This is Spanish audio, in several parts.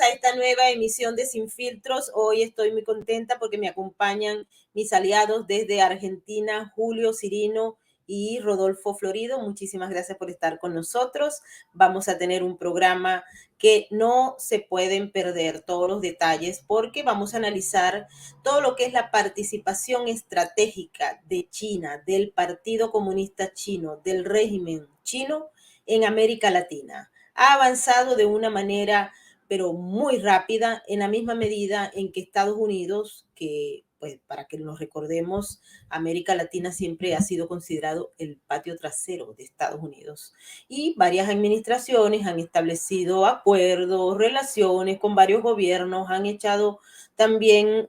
a esta nueva emisión de Sin Filtros. Hoy estoy muy contenta porque me acompañan mis aliados desde Argentina, Julio Cirino y Rodolfo Florido. Muchísimas gracias por estar con nosotros. Vamos a tener un programa que no se pueden perder todos los detalles porque vamos a analizar todo lo que es la participación estratégica de China, del Partido Comunista Chino, del régimen chino en América Latina. Ha avanzado de una manera pero muy rápida, en la misma medida en que Estados Unidos, que pues para que nos recordemos, América Latina siempre ha sido considerado el patio trasero de Estados Unidos. Y varias administraciones han establecido acuerdos, relaciones con varios gobiernos, han echado también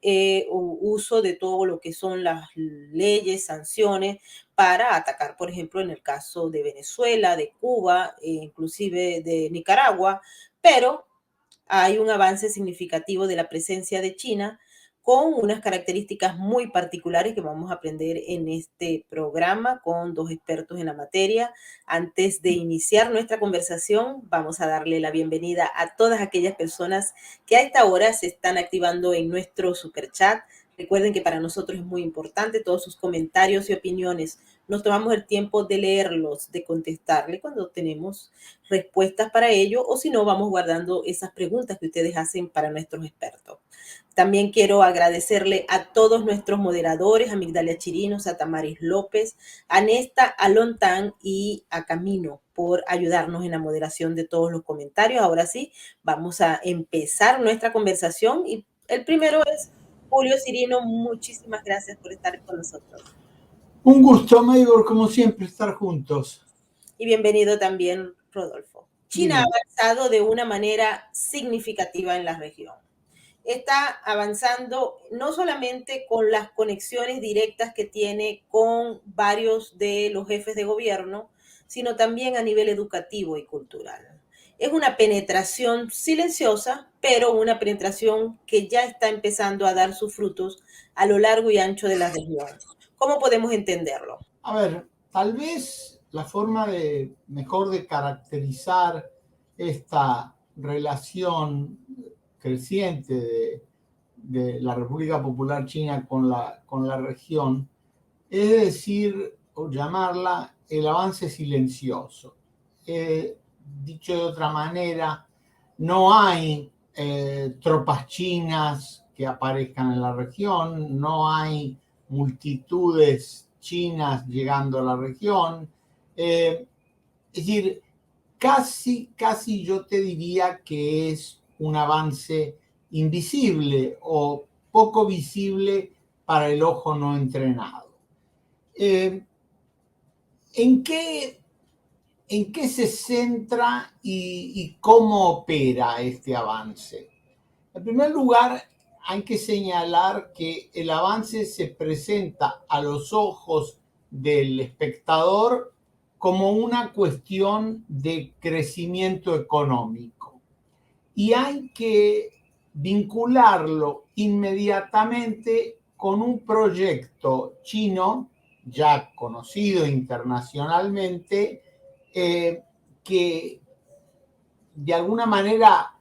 uso de todo lo que son las leyes, sanciones para atacar, por ejemplo, en el caso de Venezuela, de Cuba, inclusive de Nicaragua, pero hay un avance significativo de la presencia de China con unas características muy particulares que vamos a aprender en este programa con dos expertos en la materia. Antes de iniciar nuestra conversación, vamos a darle la bienvenida a todas aquellas personas que a esta hora se están activando en nuestro superchat. Recuerden que para nosotros es muy importante todos sus comentarios y opiniones. Nos tomamos el tiempo de leerlos, de contestarle cuando tenemos respuestas para ello, o si no, vamos guardando esas preguntas que ustedes hacen para nuestros expertos. También quiero agradecerle a todos nuestros moderadores, a Migdalia Chirinos, a Tamaris López, a Nesta, a Lontán y a Camino por ayudarnos en la moderación de todos los comentarios. Ahora sí, vamos a empezar nuestra conversación y el primero es Julio Cirino. Muchísimas gracias por estar con nosotros. Un gusto, Maybor, como siempre, estar juntos. Y bienvenido también, Rodolfo. China ha avanzado de una manera significativa en la región. Está avanzando no solamente con las conexiones directas que tiene con varios de los jefes de gobierno, sino también a nivel educativo y cultural. Es una penetración silenciosa, pero una penetración que ya está empezando a dar sus frutos a lo largo y ancho de la región. ¿Cómo podemos entenderlo? A ver, tal vez la forma mejor de caracterizar esta relación creciente de la República Popular China con la región es decir, o llamarla, el avance silencioso. Dicho de otra manera, no hay tropas chinas que aparezcan en la región, no hay multitudes chinas llegando a la región. Es decir, casi yo te diría que es un avance invisible o poco visible para el ojo no entrenado. ¿En qué se centra y cómo opera este avance? En primer lugar, hay que señalar que el avance se presenta a los ojos del espectador como una cuestión de crecimiento económico. Y hay que vincularlo inmediatamente con un proyecto chino ya conocido internacionalmente, que de alguna manera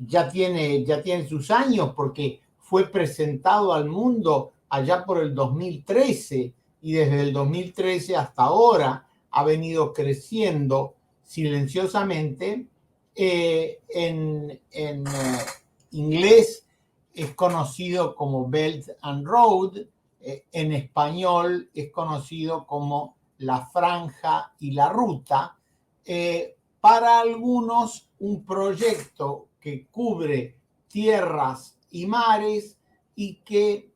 ya tiene sus años porque fue presentado al mundo allá por el 2013 y desde el 2013 hasta ahora ha venido creciendo silenciosamente. En inglés es conocido como Belt and Road, en español es conocido como la franja y la ruta. Para algunos, un proyecto que cubre tierras y mares y que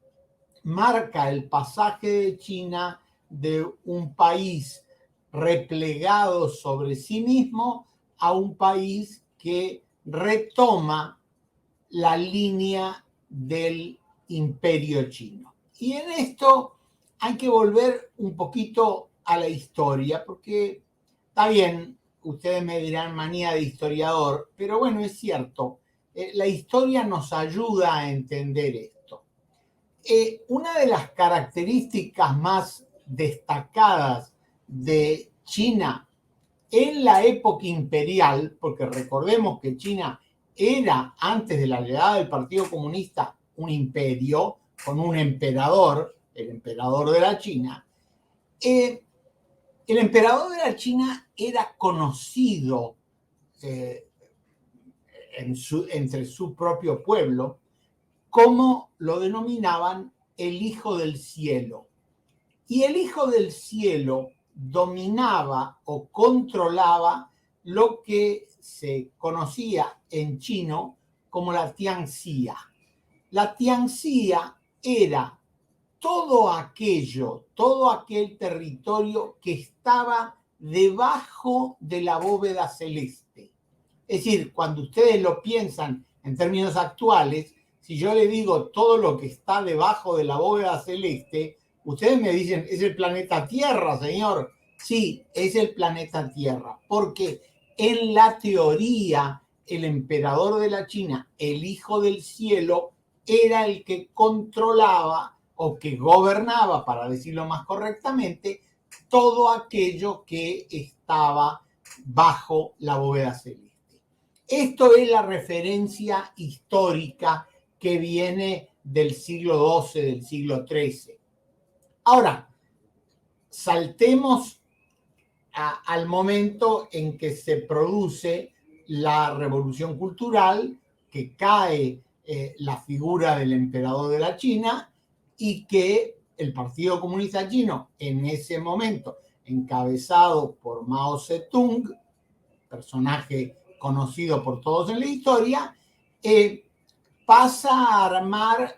marca el pasaje de China de un país replegado sobre sí mismo a un país que retoma la línea del imperio chino. Y en esto hay que volver un poquito a la historia, porque está bien, ustedes me dirán manía de historiador, pero bueno, es cierto, la historia nos ayuda a entender esto. Una de las características más destacadas de China en la época imperial, porque recordemos que China era, antes de la llegada del Partido Comunista, un imperio con un emperador, el emperador de la China. El emperador de la China era conocido entre su propio pueblo, como lo denominaban el Hijo del Cielo. Y el Hijo del Cielo dominaba o controlaba lo que se conocía en chino como la Tianxia. La Tianxia era todo aquel territorio que estaba debajo de la bóveda celeste. Es decir, cuando ustedes lo piensan en términos actuales, si yo le digo todo lo que está debajo de la bóveda celeste, ustedes me dicen, es el planeta Tierra, señor. Sí, es el planeta Tierra, porque en la teoría, el emperador de la China, el Hijo del Cielo, era el que controlaba o que gobernaba, para decirlo más correctamente, todo aquello que estaba bajo la bóveda celeste. Esto es la referencia histórica que viene del siglo XII, del siglo XIII. Ahora, saltemos al momento en que se produce la revolución cultural, que cae la figura del emperador de la China y que el Partido Comunista Chino, en ese momento, encabezado por Mao Zedong, personaje conocido por todos en la historia, pasa a armar,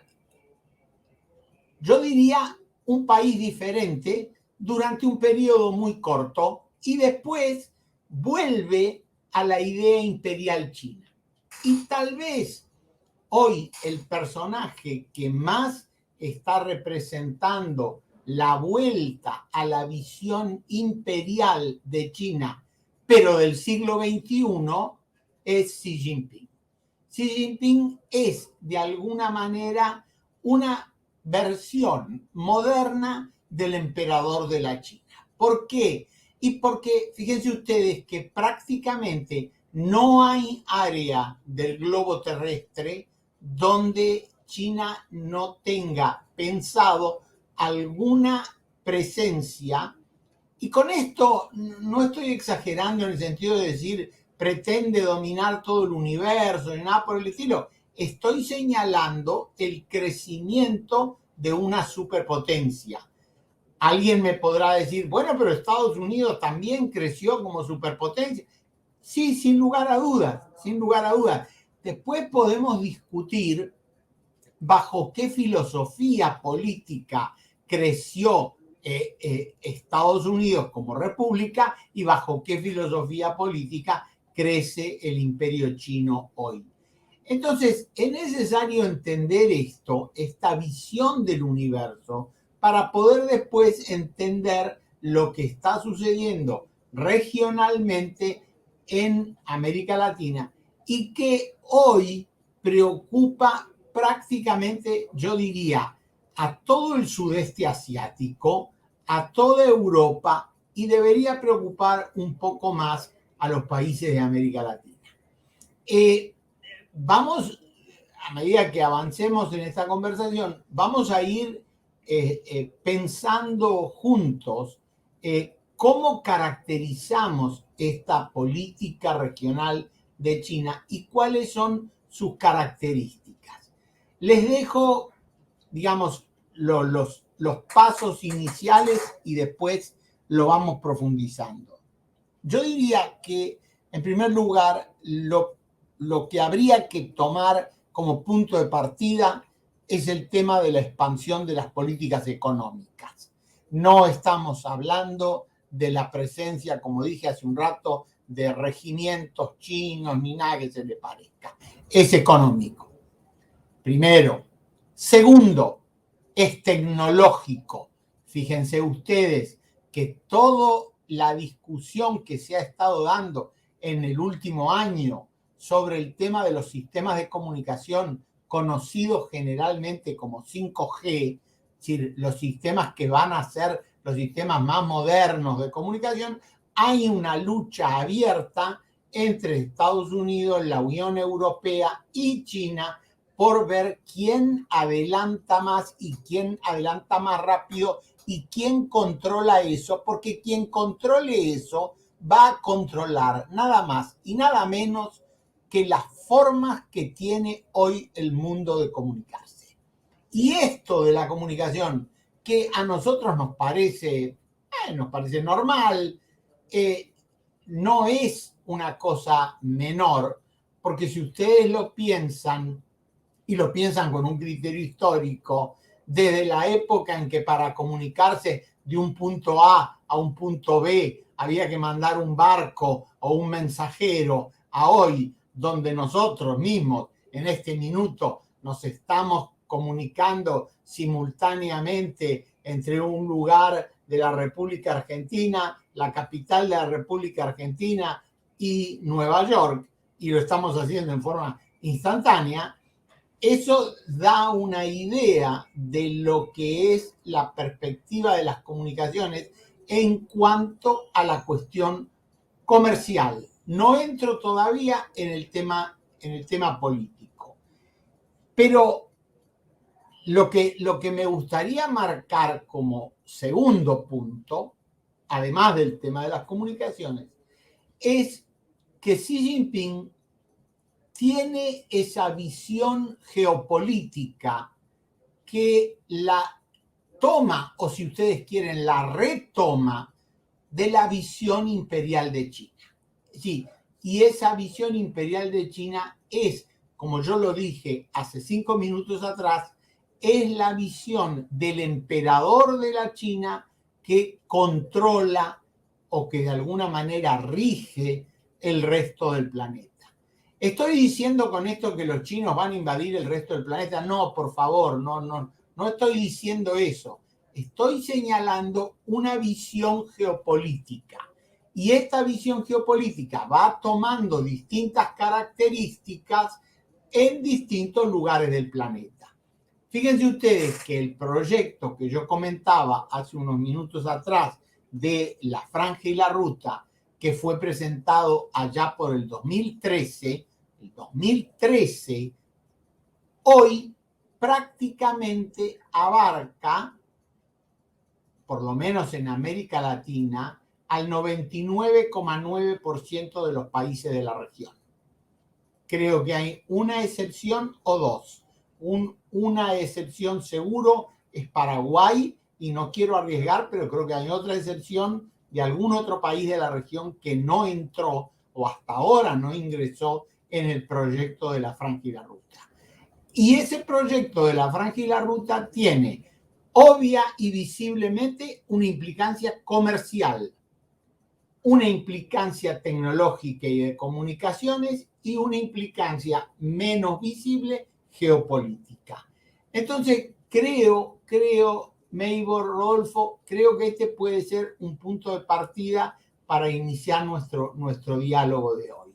yo diría, un país diferente durante un periodo muy corto y después vuelve a la idea imperial china. Y tal vez hoy el personaje que más está representando la vuelta a la visión imperial de China, pero del siglo XXI, es Xi Jinping. Xi Jinping es, de alguna manera, una versión moderna del emperador de la China. ¿Por qué? Y porque, fíjense ustedes que prácticamente no hay área del globo terrestre donde China no tenga pensado alguna presencia. Y con esto no estoy exagerando en el sentido de decir pretende dominar todo el universo ni nada por el estilo. Estoy señalando el crecimiento de una superpotencia. Alguien me podrá decir, bueno, pero Estados Unidos también creció como superpotencia. Sí, sin lugar a dudas, sin lugar a dudas. Después podemos discutir bajo qué filosofía política creció Estados Unidos como república y bajo qué filosofía política crece el imperio chino hoy. Entonces, es necesario entender esto, esta visión del universo, para poder después entender lo que está sucediendo regionalmente en América Latina y que hoy preocupa prácticamente, yo diría, a todo el sudeste asiático, a toda Europa y debería preocupar un poco más a los países de América Latina. Vamos, a medida que avancemos en esta conversación, vamos a ir pensando juntos cómo caracterizamos esta política regional de China y cuáles son sus características. Les dejo, digamos, los pasos iniciales y después lo vamos profundizando. Yo diría que, en primer lugar, lo que habría que tomar como punto de partida es el tema de la expansión de las políticas económicas. No estamos hablando de la presencia, como dije hace un rato, de regimientos chinos ni nada que se le parezca. Es económico, primero. Segundo, es tecnológico. Fíjense ustedes que toda la discusión que se ha estado dando en el último año sobre el tema de los sistemas de comunicación conocidos generalmente como 5G, es decir, los sistemas que van a ser los sistemas más modernos de comunicación, hay una lucha abierta entre Estados Unidos, la Unión Europea y China por ver quién adelanta más y quién adelanta más rápido y quién controla eso, porque quien controle eso va a controlar nada más y nada menos que las formas que tiene hoy el mundo de comunicarse. Y esto de la comunicación, que a nosotros nos parece normal, no es una cosa menor, porque si ustedes lo piensan, y lo piensan con un criterio histórico, desde la época en que para comunicarse de un punto A a un punto B había que mandar un barco o un mensajero, a hoy, donde nosotros mismos en este minuto nos estamos comunicando simultáneamente entre un lugar de la República Argentina, la capital de la República Argentina y Nueva York, y lo estamos haciendo en forma instantánea. Eso da una idea de lo que es la perspectiva de las comunicaciones en cuanto a la cuestión comercial. No entro todavía en el tema político, pero lo que me gustaría marcar como segundo punto, además del tema de las comunicaciones, es que Xi Jinping tiene esa visión geopolítica que la toma, o si ustedes quieren, la retoma de la visión imperial de China. Sí, y esa visión imperial de China es, como yo lo dije hace 5 minutos atrás, es la visión del emperador de la China que controla o que de alguna manera rige el resto del planeta. ¿Estoy diciendo con esto que los chinos van a invadir el resto del planeta? No, por favor, no estoy diciendo eso. Estoy señalando una visión geopolítica. Y esta visión geopolítica va tomando distintas características en distintos lugares del planeta. Fíjense ustedes que el proyecto que yo comentaba hace unos minutos atrás de la Franja y la Ruta, que fue presentado allá por el 2013, hoy prácticamente abarca, por lo menos en América Latina, al 99,9% de los países de la región. Creo que hay una excepción o dos. Una excepción seguro es Paraguay, y no quiero arriesgar, pero creo que hay otra excepción de algún otro país de la región que no entró o hasta ahora no ingresó en el proyecto de la Franja y la Ruta. Y ese proyecto de la Franja y la Ruta tiene obvia y visiblemente una implicancia comercial, una implicancia tecnológica y de comunicaciones y una implicancia menos visible geopolítica. Entonces, creo, Meibor, Rodolfo, creo que este puede ser un punto de partida para iniciar nuestro diálogo de hoy.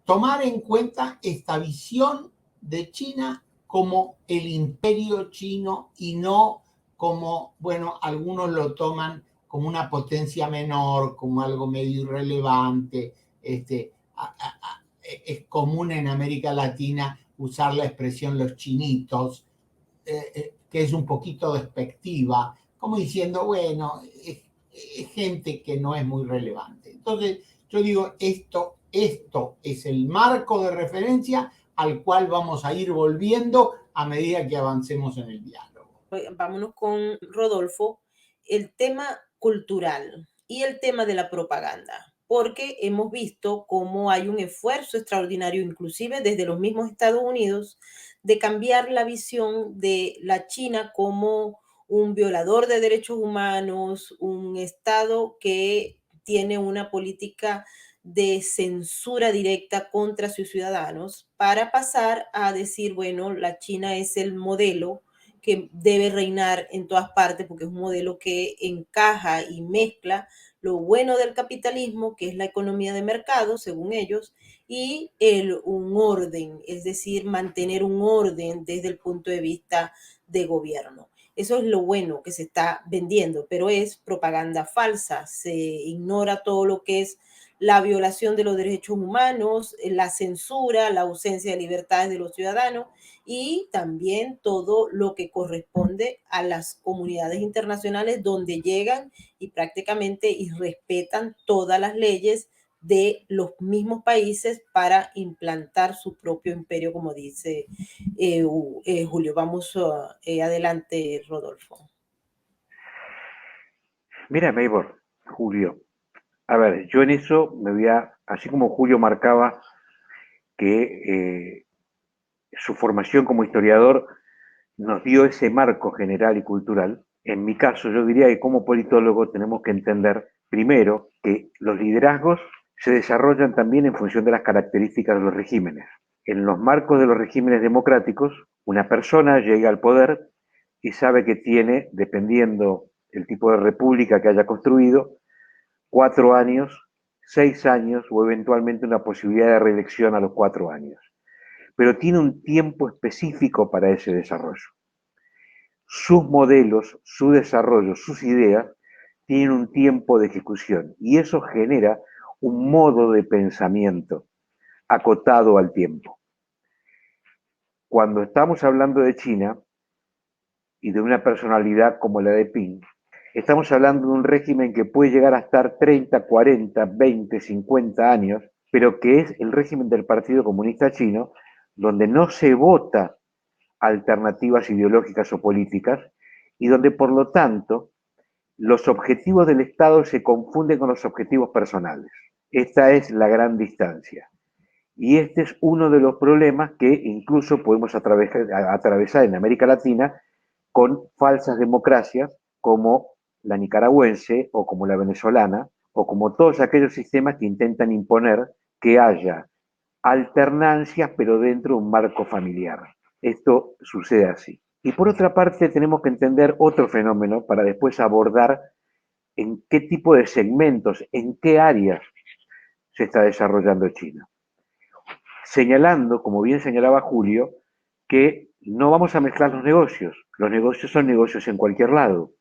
Tomar en cuenta esta visión de China como el imperio chino y no como, bueno, algunos lo toman como una potencia menor, como algo medio irrelevante. Es común en América Latina usar la expresión los chinitos, que es un poquito despectiva, como diciendo, bueno, es gente que no es muy relevante. Entonces, yo digo, esto es el marco de referencia al cual vamos a ir volviendo a medida que avancemos en el diálogo. Vámonos con Rodolfo, el tema cultural y el tema de la propaganda, porque hemos visto cómo hay un esfuerzo extraordinario, inclusive desde los mismos Estados Unidos, de cambiar la visión de la China como un violador de derechos humanos, un Estado que tiene una política de censura directa contra sus ciudadanos, para pasar a decir, bueno, la China es el modelo que debe reinar en todas partes, porque es un modelo que encaja y mezcla lo bueno del capitalismo, que es la economía de mercado, según ellos, y un orden, es decir, mantener un orden desde el punto de vista de gobierno. Eso es lo bueno que se está vendiendo, pero es propaganda falsa, se ignora todo lo que es la violación de los derechos humanos, la censura, la ausencia de libertades de los ciudadanos y también todo lo que corresponde a las comunidades internacionales donde llegan y prácticamente y respetan todas las leyes de los mismos países para implantar su propio imperio, como dice Julio. Vamos adelante, Rodolfo. Mira, Maybor, Julio, a ver, yo en eso me voy a, así como Julio marcaba que su formación como historiador nos dio ese marco general y cultural, en mi caso yo diría que como politólogo tenemos que entender primero que los liderazgos se desarrollan también en función de las características de los regímenes. En los marcos de los regímenes democráticos, una persona llega al poder y sabe que tiene, dependiendo el tipo de república que haya construido, 4 años, 6 años o eventualmente una posibilidad de reelección a los 4 años. Pero tiene un tiempo específico para ese desarrollo. Sus modelos, su desarrollo, sus ideas tienen un tiempo de ejecución y eso genera un modo de pensamiento acotado al tiempo. Cuando estamos hablando de China y de una personalidad como la de Ping, estamos hablando de un régimen que puede llegar a estar 30, 40, 20, 50 años, pero que es el régimen del Partido Comunista Chino, donde no se vota alternativas ideológicas o políticas y donde por lo tanto los objetivos del Estado se confunden con los objetivos personales. Esta es la gran distancia. Y este es uno de los problemas que incluso podemos atravesar en América Latina con falsas democracias como la nicaragüense o como la venezolana o como todos aquellos sistemas que intentan imponer que haya alternancias pero dentro de un marco familiar. Esto sucede así. Y por otra parte tenemos que entender otro fenómeno para después abordar en qué tipo de segmentos, en qué áreas se está desarrollando China. Señalando, como bien señalaba Julio, que no vamos a mezclar los negocios. Los negocios son negocios en cualquier lado.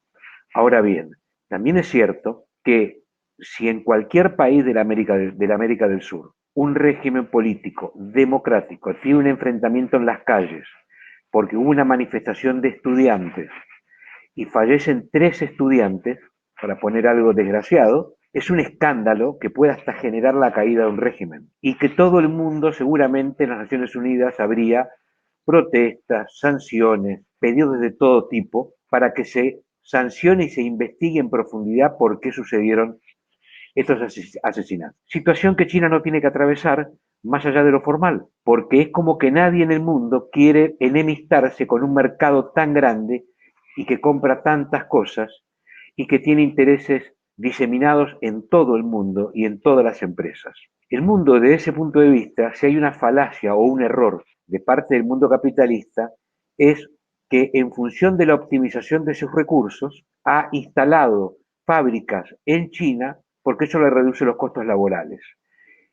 Ahora bien, también es cierto que si en cualquier país de la América del Sur un régimen político democrático tiene un enfrentamiento en las calles porque hubo una manifestación de estudiantes y fallecen 3 estudiantes, para poner algo desgraciado, es un escándalo que puede hasta generar la caída de un régimen y que todo el mundo seguramente en las Naciones Unidas habría protestas, sanciones, pedidos de todo tipo para que se sancione y se investigue en profundidad por qué sucedieron estos asesinatos. Situación que China no tiene que atravesar más allá de lo formal, porque es como que nadie en el mundo quiere enemistarse con un mercado tan grande y que compra tantas cosas y que tiene intereses diseminados en todo el mundo y en todas las empresas. El mundo, desde ese punto de vista, si hay una falacia o un error de parte del mundo capitalista, es que en función de la optimización de sus recursos ha instalado fábricas en China porque eso le reduce los costos laborales.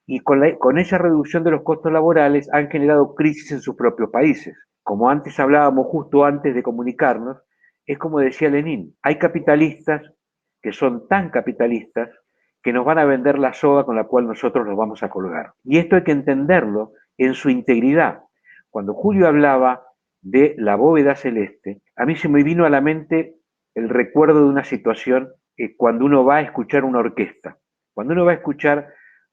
Y con esa reducción de los costos laborales han generado crisis en sus propios países. Como antes hablábamos justo antes de comunicarnos, es como decía Lenin, hay capitalistas que son tan capitalistas que nos van a vender la soga con la cual nosotros nos vamos a colgar. Y esto hay que entenderlo en su integridad. Cuando Julio hablaba de la bóveda celeste, a mí se me vino a la mente el recuerdo de una situación cuando uno va a escuchar una orquesta. Cuando uno va a escuchar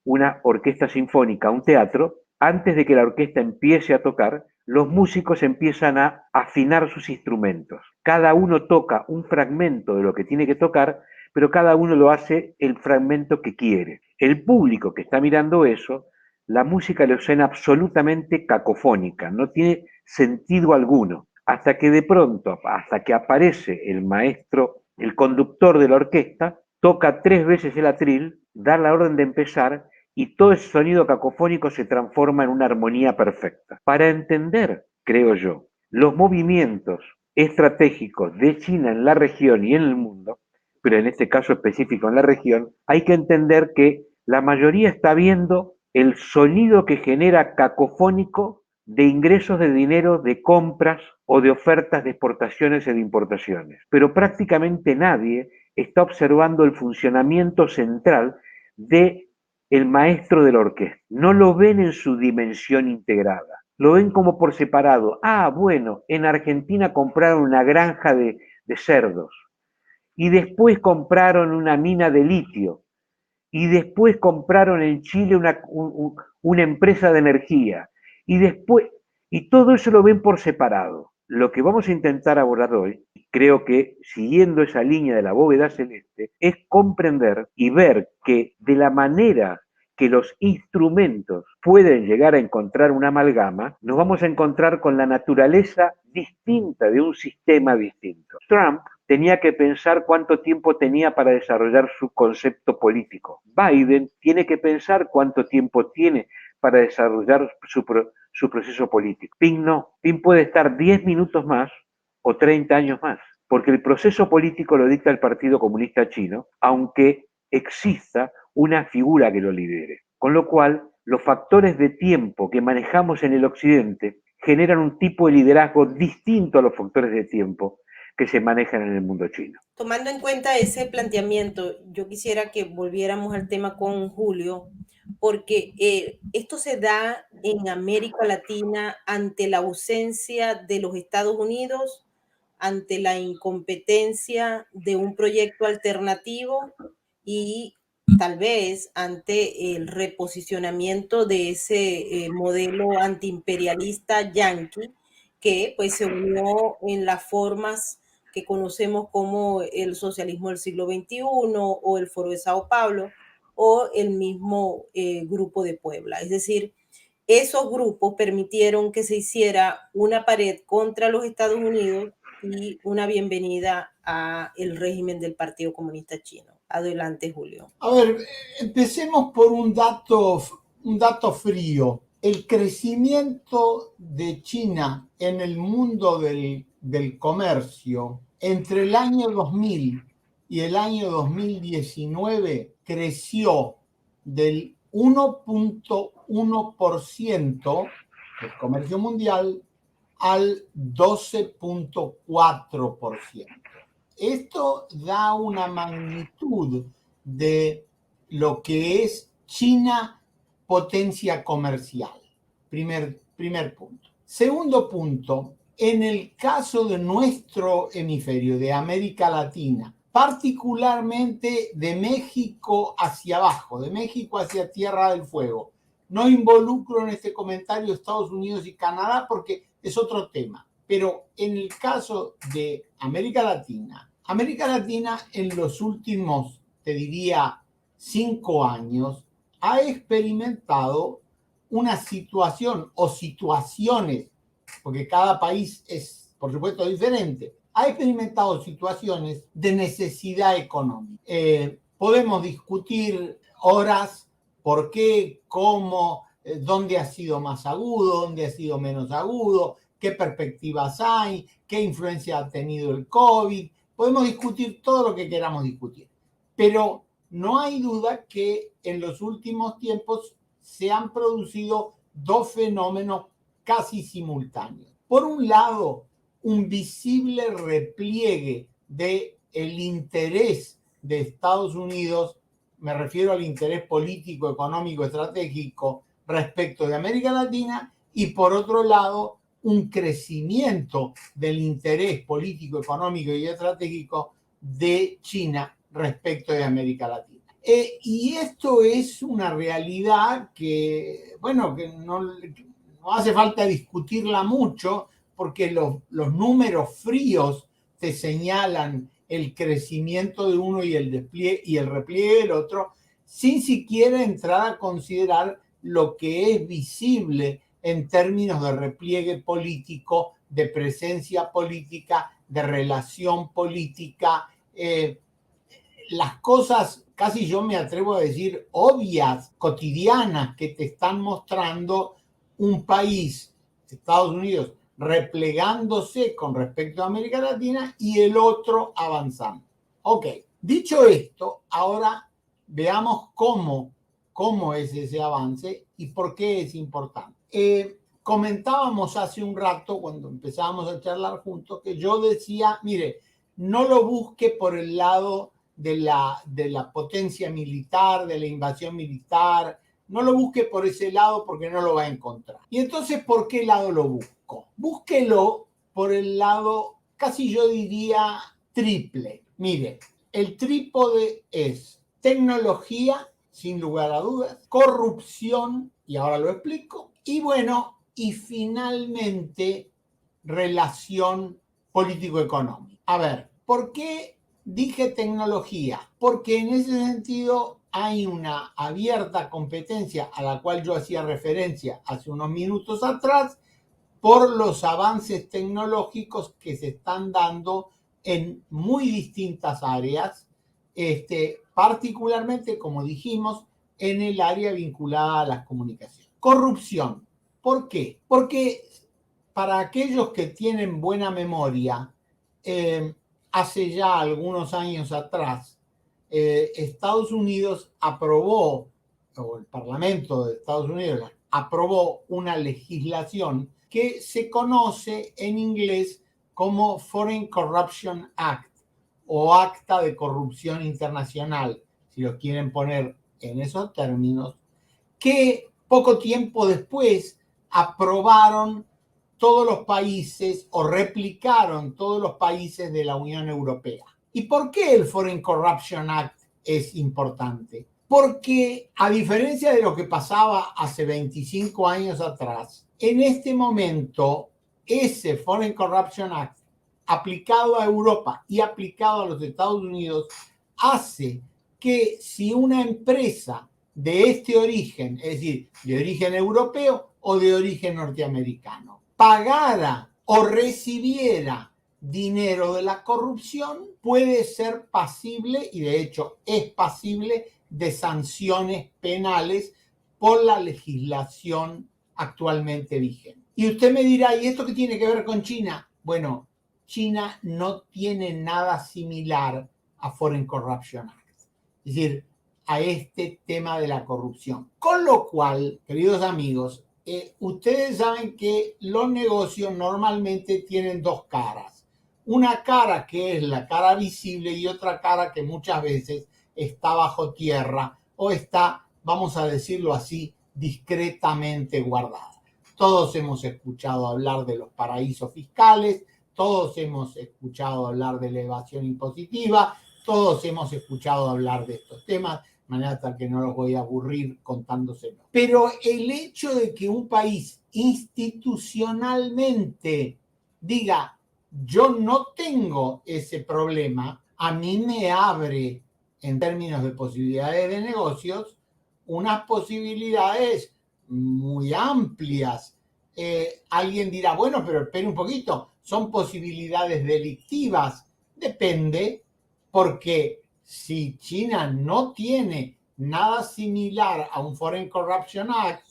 una orquesta sinfónica, un teatro, antes de que la orquesta empiece a tocar, los músicos empiezan a afinar sus instrumentos. Cada uno toca un fragmento de lo que tiene que tocar, pero cada uno lo hace el fragmento que quiere. El público que está mirando eso, la música le suena absolutamente cacofónica, no tiene sentido alguno, hasta que de pronto, hasta que aparece el maestro, el conductor de la orquesta, toca 3 veces el atril, da la orden de empezar y todo ese sonido cacofónico se transforma en una armonía perfecta. Para entender, creo yo, los movimientos estratégicos de China en la región y en el mundo, pero en este caso específico en la región, hay que entender que la mayoría está viendo el sonido que genera cacofónico de ingresos de dinero de compras o de ofertas de exportaciones y de importaciones. Pero prácticamente nadie está observando el funcionamiento central de el maestro de la orquesta. No lo ven en su dimensión integrada. Lo ven como por separado. Ah, bueno, en Argentina compraron una granja de cerdos y después compraron una mina de litio y después compraron en Chile una empresa de energía y después, y todo eso lo ven por separado. Lo que vamos a intentar abordar hoy, creo que siguiendo esa línea de la bóveda celeste, es comprender y ver que de la manera que los instrumentos pueden llegar a encontrar una amalgama, nos vamos a encontrar con la naturaleza distinta de un sistema distinto. Trump tenía que pensar cuánto tiempo tenía para desarrollar su concepto político. Biden tiene que pensar cuánto tiempo tiene para desarrollar su proceso político. Ping no. Ping puede estar 10 minutos más o 30 años más, porque el proceso político lo dicta el Partido Comunista Chino, aunque exista una figura que lo lidere. Con lo cual, los factores de tiempo que manejamos en el Occidente generan un tipo de liderazgo distinto a los factores de tiempo que se manejan en el mundo chino. Tomando en cuenta ese planteamiento, yo quisiera que volviéramos al tema con Julio, porque esto se da en América Latina ante la ausencia de los Estados Unidos, ante la incompetencia de un proyecto alternativo y tal vez ante el reposicionamiento de ese modelo antiimperialista yanqui que pues se unió en las formas que conocemos como el socialismo del siglo XXI o el Foro de Sao Paulo o el mismo Grupo de Puebla. Es decir, esos grupos permitieron que se hiciera una pared contra los Estados Unidos y una bienvenida a el régimen del Partido Comunista Chino. Adelante, Julio. A ver, empecemos por un dato frío. El crecimiento de China en el mundo del comercio entre el año 2000 y el año 2019 creció del 1.1% del comercio mundial al 12.4%. Esto da una magnitud de lo que es China potencia comercial. Primer punto. Segundo punto, en el caso de nuestro hemisferio, de América Latina, particularmente de México hacia abajo, de México hacia Tierra del Fuego. No involucro en este comentario Estados Unidos y Canadá porque es otro tema. Pero en el caso de América Latina en los últimos, te diría, 5 años, ha experimentado una situación o situaciones, porque cada país es, por supuesto, diferente, ha experimentado situaciones de necesidad económica. Podemos discutir horas por qué, cómo, dónde ha sido más agudo, dónde ha sido menos agudo, qué perspectivas hay, qué influencia ha tenido el COVID. Podemos discutir todo lo que queramos discutir, pero no hay duda que en los últimos tiempos se han producido dos fenómenos casi simultáneos. Por un lado, un visible repliegue del interés de Estados Unidos, me refiero al interés político, económico, estratégico respecto de América Latina, y por otro lado, un crecimiento del interés político, económico y estratégico de China respecto de América Latina. Y esto es una realidad que, bueno, que no hace falta discutirla mucho porque los números fríos te señalan el crecimiento de uno y el despliegue y el repliegue del otro, sin siquiera entrar a considerar lo que es visible en términos de repliegue político, de presencia política, de relación política, las cosas, casi yo me atrevo a decir, obvias, cotidianas, que te están mostrando un país, Estados Unidos, replegándose con respecto a América Latina y el otro avanzando. Ok, dicho esto, ahora veamos cómo es ese avance y por qué es importante. Comentábamos hace un rato, cuando empezábamos a charlar juntos, que yo decía, mire, no lo busque por el lado de la potencia militar, de la invasión militar. No lo busque por ese lado porque no lo va a encontrar. Y entonces, ¿por qué lado lo busco? Búsquelo por el lado, casi yo diría, triple. Mire, el trípode es tecnología, sin lugar a dudas, corrupción, y ahora lo explico, y bueno, y finalmente relación político-económica. A ver, ¿por qué dije tecnología? Porque en ese sentido hay una abierta competencia a la cual yo hacía referencia hace unos minutos atrás por los avances tecnológicos que se están dando en muy distintas áreas, particularmente, como dijimos, en el área vinculada a las comunicaciones. Corrupción. ¿Por qué? Porque para aquellos que tienen buena memoria, hace ya algunos años atrás, Estados Unidos aprobó, o el Parlamento de Estados Unidos aprobó una legislación que se conoce en inglés como Foreign Corruption Act o Acta de Corrupción Internacional, si lo quieren poner en esos términos, que poco tiempo después aprobaron todos los países o replicaron todos los países de la Unión Europea. ¿Y por qué el Foreign Corruption Act es importante? Porque a diferencia de lo que pasaba hace 25 años atrás, en este momento ese Foreign Corruption Act aplicado a Europa y aplicado a los Estados Unidos hace que si una empresa de este origen, es decir, de origen europeo o de origen norteamericano, pagara o recibiera dinero de la corrupción, puede ser pasible, y de hecho es pasible, de sanciones penales por la legislación actualmente vigente. Y usted me dirá, ¿y esto qué tiene que ver con China? Bueno, China no tiene nada similar a Foreign Corruption Act, es decir, a este tema de la corrupción. Con lo cual, queridos amigos, ustedes saben que los negocios normalmente tienen dos caras. Una cara que es la cara visible y otra cara que muchas veces está bajo tierra o está, vamos a decirlo así, discretamente guardada. Todos hemos escuchado hablar de los paraísos fiscales, todos hemos escuchado hablar de la evasión impositiva, todos hemos escuchado hablar de estos temas, de manera tal que no los voy a aburrir contándoselo. Pero el hecho de que un país institucionalmente diga, yo no tengo ese problema, a mí me abre, en términos de posibilidades de negocios, unas posibilidades muy amplias. Alguien dirá, bueno, pero espere un poquito, son posibilidades delictivas. Depende, porque si China no tiene nada similar a un Foreign Corruption Act,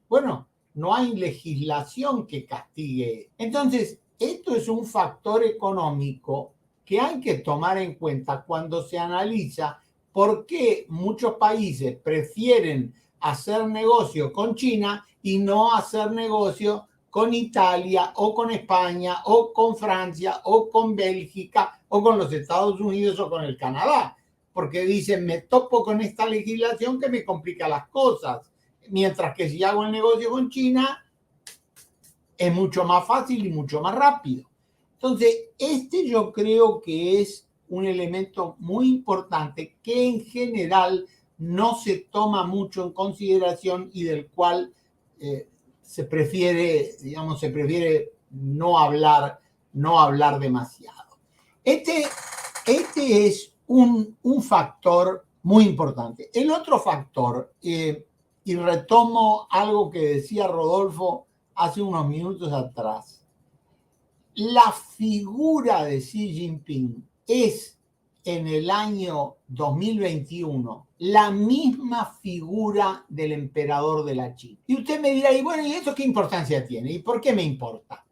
bueno, no hay legislación que castigue. Entonces, esto es un factor económico que hay que tomar en cuenta cuando se analiza por qué muchos países prefieren hacer negocio con China y no hacer negocio con Italia o con España o con Francia o con Bélgica o con los Estados Unidos o con el Canadá. Porque dicen, me topo con esta legislación que me complica las cosas. Mientras que si hago el negocio con China, es mucho más fácil y mucho más rápido. Entonces, yo creo que es un elemento muy importante que en general no se toma mucho en consideración y del cual se prefiere no hablar demasiado. Este es un factor muy importante. El otro factor, y retomo algo que decía Rodolfo hace unos minutos atrás, la figura de Xi Jinping es en el año 2021 la misma figura del emperador de la China. Y usted me dirá, y bueno, ¿y eso qué importancia tiene? ¿Y por qué me importa?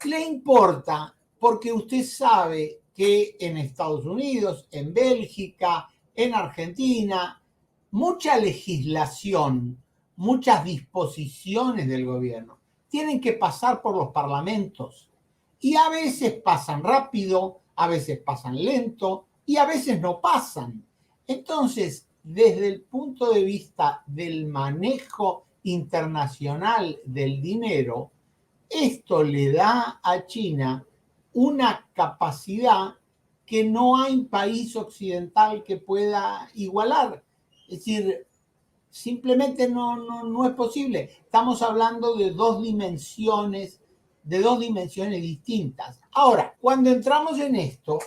Le importa porque usted sabe que en Estados Unidos, en Bélgica, en Argentina, mucha legislación, muchas disposiciones del gobierno tienen que pasar por los parlamentos. Y a veces pasan rápido, a veces pasan lento, y a veces no pasan. Entonces, desde el punto de vista del manejo internacional del dinero, esto le da a China una capacidad que no hay país occidental que pueda igualar. Es decir, simplemente no es posible. Estamos hablando de dos dimensiones distintas. Ahora, cuando entramos en esto,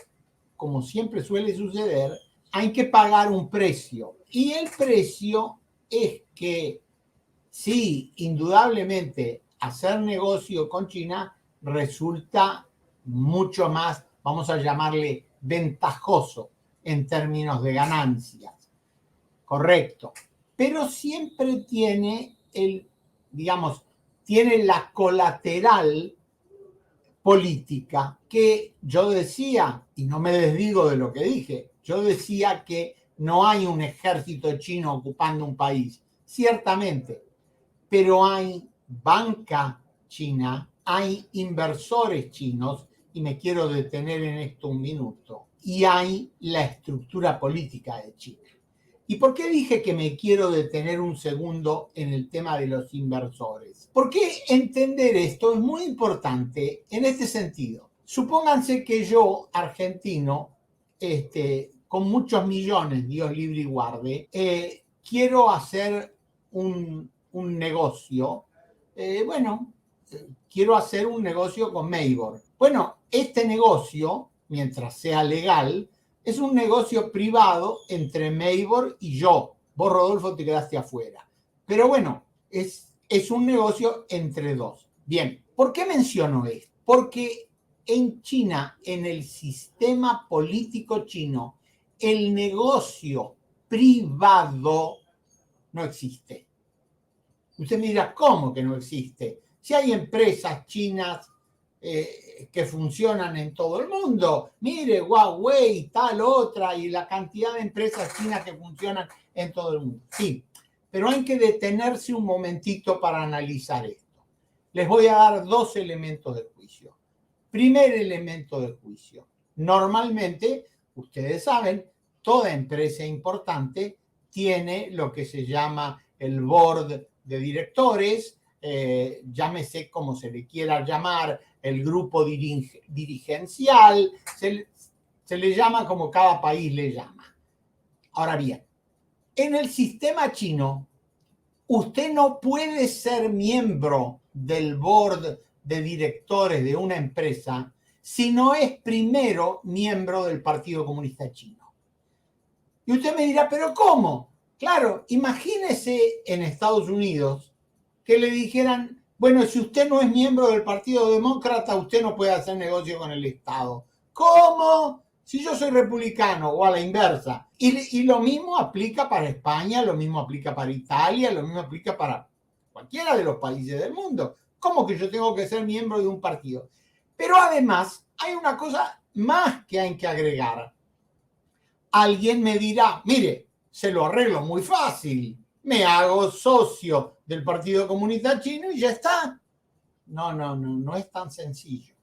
como siempre suele suceder, hay que pagar un precio. Y el precio es que, sí, indudablemente, hacer negocio con China resulta mucho más, vamos a llamarle, ventajoso en términos de ganancias. Correcto. Pero siempre tiene tiene la colateral política que yo decía, y no me desdigo de lo que dije, yo decía que no hay un ejército chino ocupando un país, ciertamente, pero hay banca china, hay inversores chinos, y me quiero detener en esto un minuto, y hay la estructura política de China. ¿Y por qué dije que me quiero detener un segundo en el tema de los inversores? Porque entender esto es muy importante en este sentido. Supónganse que yo, argentino, con muchos millones, Dios libre y guarde, quiero hacer un negocio. Quiero hacer un negocio con Meibor. Bueno, este negocio, mientras sea legal, es un negocio privado entre Meibor y yo. Vos, Rodolfo, te quedaste afuera. Pero bueno, es un negocio entre dos. Bien, ¿por qué menciono esto? Porque en China, en el sistema político chino, el negocio privado no existe. Usted me dirá, ¿cómo que no existe? Si hay empresas chinas que funcionan en todo el mundo. Mire, Huawei, tal otra, y la cantidad de empresas chinas que funcionan en todo el mundo. Sí, pero hay que detenerse un momentito para analizar esto. Les voy a dar dos elementos de juicio. Primer elemento de juicio. Normalmente, ustedes saben, toda empresa importante tiene lo que se llama el board de directores, llámese como se le quiera llamar, el grupo dirigencial, se le llama como cada país le llama. Ahora bien, en el sistema chino, usted no puede ser miembro del board de directores de una empresa si no es primero miembro del Partido Comunista Chino. Y usted me dirá, ¿pero cómo? Claro, imagínese en Estados Unidos que le dijeran, bueno, si usted no es miembro del Partido Demócrata, usted no puede hacer negocio con el Estado. ¿Cómo? Si yo soy republicano, o a la inversa. Y lo mismo aplica para España, lo mismo aplica para Italia, lo mismo aplica para cualquiera de los países del mundo. ¿Cómo que yo tengo que ser miembro de un partido? Pero además hay una cosa más que hay que agregar. Alguien me dirá, mire, se lo arreglo muy fácil. Me hago socio del Partido Comunista Chino y ya está. No es tan sencillo.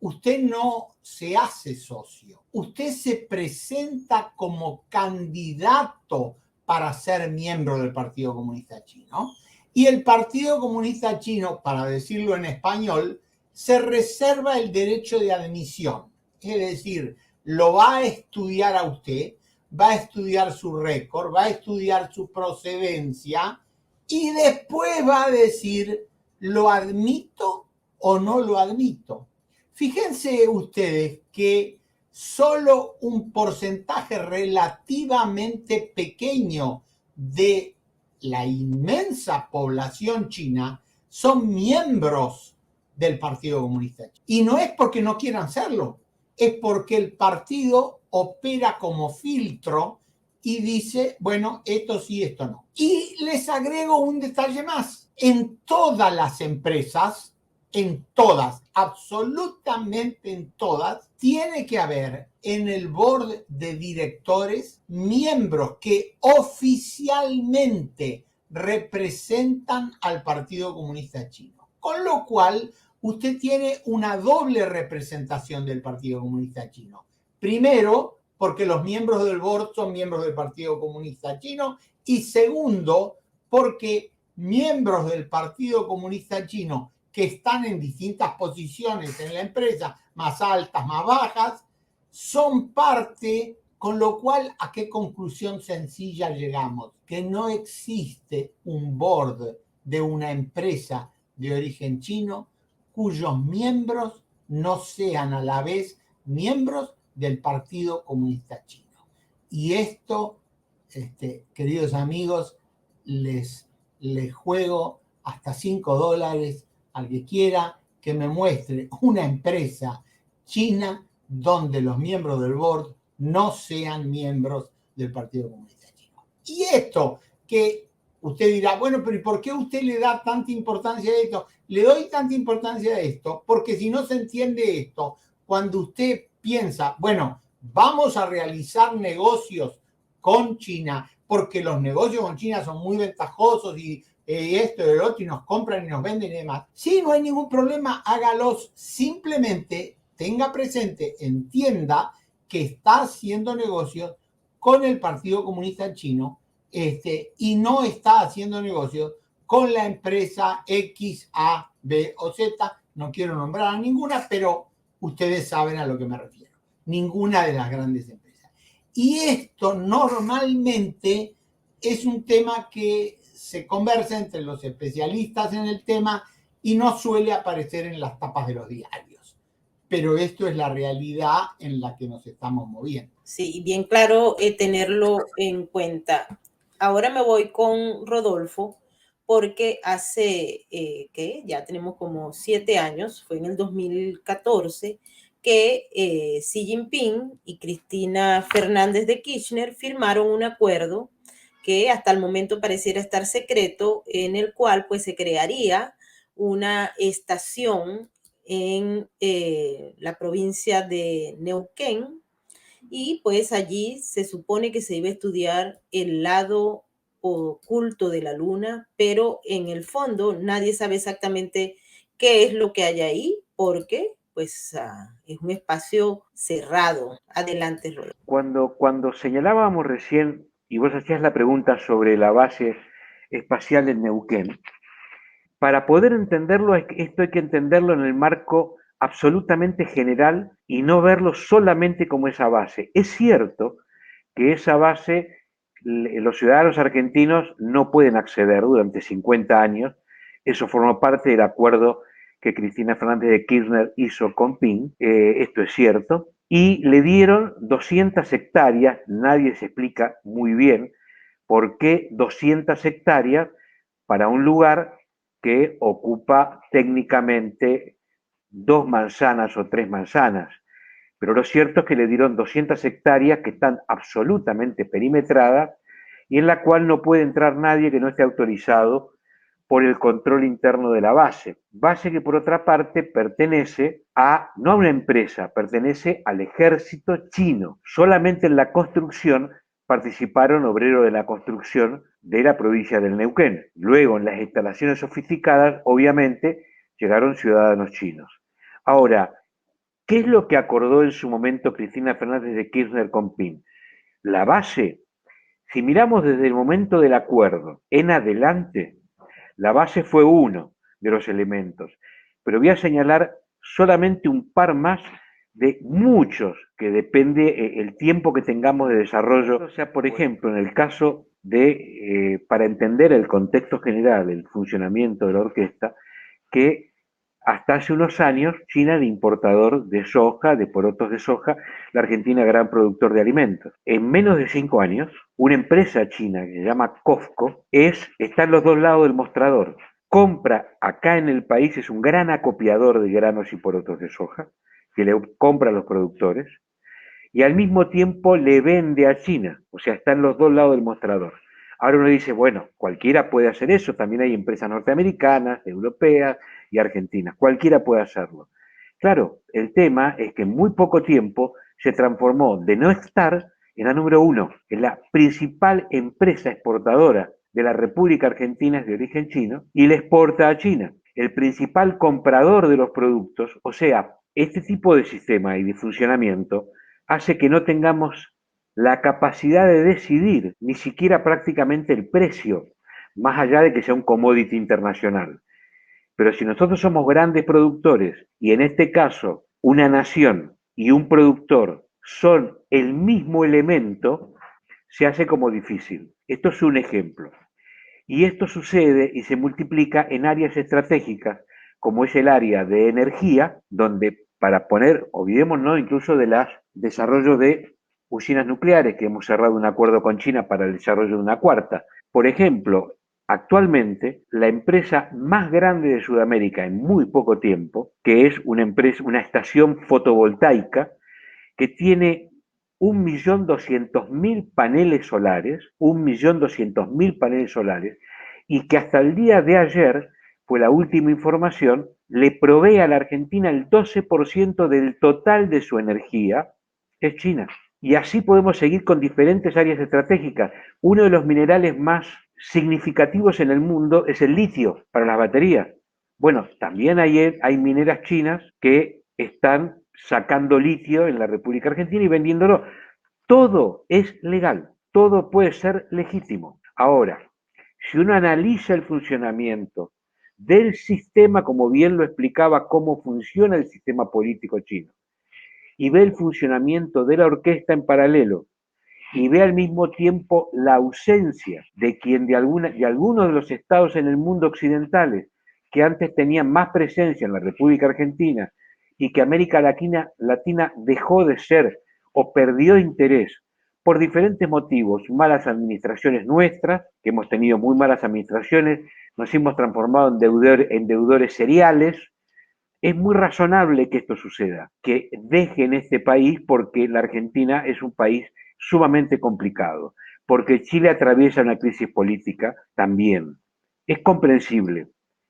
Usted no se hace socio. Usted se presenta como candidato para ser miembro del Partido Comunista Chino. Y el Partido Comunista Chino, para decirlo en español, se reserva el derecho de admisión. Es decir, lo va a estudiar a usted, va a estudiar su récord, va a estudiar su procedencia y después va a decir, ¿lo admito o no lo admito? Fíjense ustedes que solo un porcentaje relativamente pequeño de la inmensa población china son miembros del Partido Comunista Chino. Y no es porque no quieran serlo, es porque el partido opera como filtro y dice, bueno, esto sí, esto no. Y les agrego un detalle más. En todas las empresas, en todas, absolutamente en todas, tiene que haber en el board de directores miembros que oficialmente representan al Partido Comunista Chino. Con lo cual, usted tiene una doble representación del Partido Comunista Chino. Primero, porque los miembros del board son miembros del Partido Comunista Chino, y segundo, porque miembros del Partido Comunista Chino que están en distintas posiciones en la empresa, más altas, más bajas, son parte, con lo cual, ¿a qué conclusión sencilla llegamos? Que no existe un board de una empresa de origen chino cuyos miembros no sean a la vez miembros del Partido Comunista Chino. Y esto, queridos amigos, les juego hasta $5 al que quiera que me muestre una empresa china donde los miembros del board no sean miembros del Partido Comunista Chino. Y esto que usted dirá, bueno, pero ¿y por qué usted le da tanta importancia a esto? Le doy tanta importancia a esto porque si no se entiende esto, cuando usted piensa, bueno, vamos a realizar negocios con China porque los negocios con China son muy ventajosos y esto y el otro y nos compran y nos venden y demás. Sí, no hay ningún problema, hágalos, simplemente tenga presente, entienda que está haciendo negocios con el Partido Comunista Chino y no está haciendo negocios con la empresa X, A, B o Z. No quiero nombrar a ninguna, pero ustedes saben a lo que me refiero. Ninguna de las grandes empresas. Y esto normalmente es un tema que se conversa entre los especialistas en el tema y no suele aparecer en las tapas de los diarios. Pero esto es la realidad en la que nos estamos moviendo. Sí, bien claro tenerlo en cuenta. Ahora me voy con Rodolfo porque hace, que ya tenemos como 7 años, fue en el 2014, que Xi Jinping y Cristina Fernández de Kirchner firmaron un acuerdo que hasta el momento pareciera estar secreto, en el cual pues se crearía una estación en la provincia de Neuquén, y pues allí se supone que se iba a estudiar el lado oculto de la luna, pero en el fondo nadie sabe exactamente qué es lo que hay ahí, porque pues es un espacio cerrado. Adelante, Rodolfo. Cuando señalábamos recién, y vos hacías la pregunta sobre la base espacial en Neuquén, para poder entenderlo, esto hay que entenderlo en el marco absolutamente general y no verlo solamente como esa base. Es cierto que esa base los ciudadanos argentinos no pueden acceder durante 50 años. Eso formó parte del acuerdo que Cristina Fernández de Kirchner hizo con PIN, esto es cierto, y le dieron 200 hectáreas, nadie se explica muy bien por qué 200 hectáreas para un lugar que ocupa técnicamente 2 manzanas o 3 manzanas. Pero lo cierto es que le dieron 200 hectáreas que están absolutamente perimetradas y en la cual no puede entrar nadie que no esté autorizado por el control interno de la base. Base que por otra parte pertenece no a una empresa, pertenece al ejército chino. Solamente en la construcción participaron obreros de la construcción de la provincia del Neuquén. Luego en las instalaciones sofisticadas, obviamente, llegaron ciudadanos chinos. Ahora, ¿qué es lo que acordó en su momento Cristina Fernández de Kirchner con PIN? La base, si miramos desde el momento del acuerdo en adelante, la base fue uno de los elementos, pero voy a señalar solamente un par más de muchos que depende el tiempo que tengamos de desarrollo. O sea, por ejemplo, en el caso de, para entender el contexto general, el funcionamiento de la orquesta, que hasta hace unos años China era importador de soja, de porotos de soja, la Argentina gran productor de alimentos. En menos de 5 años, una empresa china que se llama COFCO está en los dos lados del mostrador. Compra acá en el país, es un gran acopiador de granos y porotos de soja, que le compra a los productores, y al mismo tiempo le vende a China, o sea, está en los dos lados del mostrador. Ahora uno dice, bueno, cualquiera puede hacer eso, también hay empresas norteamericanas, europeas y argentinas, cualquiera puede hacerlo. Claro, el tema es que en muy poco tiempo se transformó de no estar en la número uno, en la principal empresa exportadora de la República Argentina es de origen chino y le exporta a China. El principal comprador de los productos, o sea, este tipo de sistema y de funcionamiento hace que no tengamos la capacidad de decidir ni siquiera prácticamente el precio, más allá de que sea un commodity internacional. Pero si nosotros somos grandes productores y en este caso una nación y un productor son el mismo elemento, se hace como difícil. Esto es un ejemplo. Y esto sucede y se multiplica en áreas estratégicas, como es el área de energía, donde para poner, olvidémonos incluso de los desarrollos de usinas nucleares, que hemos cerrado un acuerdo con China para el desarrollo de una cuarta. Por ejemplo, actualmente la empresa más grande de Sudamérica en muy poco tiempo, que es una empresa, una estación fotovoltaica, que tiene 1.200.000 paneles solares, 1.200.000 paneles solares, y que hasta el día de ayer, fue la última información, le provee a la Argentina el 12% del total de su energía, es China. Y así podemos seguir con diferentes áreas estratégicas. Uno de los minerales más significativos en el mundo es el litio para las baterías. Bueno, también hay mineras chinas que están sacando litio en la República Argentina y vendiéndolo. Todo es legal, todo puede ser legítimo. Ahora, si uno analiza el funcionamiento del sistema, como bien lo explicaba, cómo funciona el sistema político chino, y ve el funcionamiento de la orquesta en paralelo, y ve al mismo tiempo la ausencia de algunos de los estados en el mundo occidentales que antes tenían más presencia en la República Argentina y que América Latina dejó de ser o perdió interés por diferentes motivos, malas administraciones nuestras, que hemos tenido muy malas administraciones, nos hemos transformado en deudores seriales. Es muy razonable que esto suceda, que dejen este país porque la Argentina es un país sumamente complicado, porque Chile atraviesa una crisis política también. Es comprensible.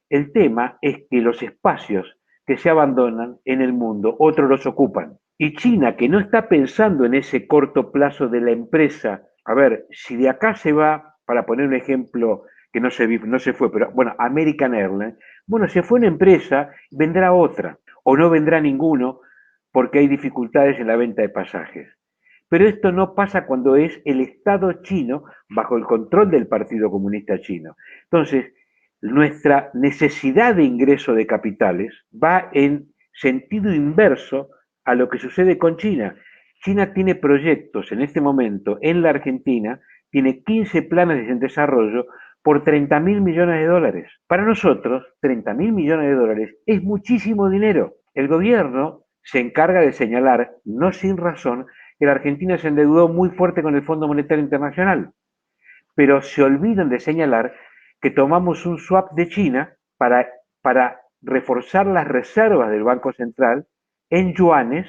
El tema es que los espacios que se abandonan en el mundo, otros los ocupan. Y China, que no está pensando en ese corto plazo de la empresa, a ver, si de acá se va, para poner un ejemplo que no se fue, pero bueno, American Airlines, bueno, se fue una empresa, vendrá otra, o no vendrá ninguno, porque hay dificultades en la venta de pasajes. Pero esto no pasa cuando es el Estado chino bajo el control del Partido Comunista Chino. Entonces, nuestra necesidad de ingreso de capitales va en sentido inverso a lo que sucede con China. China tiene proyectos en este momento en la Argentina, tiene 15 planes de desarrollo por 30.000 millones de dólares. Para nosotros, 30.000 millones de dólares es muchísimo dinero. El gobierno se encarga de señalar, no sin razón, que la Argentina se endeudó muy fuerte con el Fondo Monetario Internacional, pero se olvidan de señalar que tomamos un swap de China para reforzar las reservas del Banco Central en yuanes,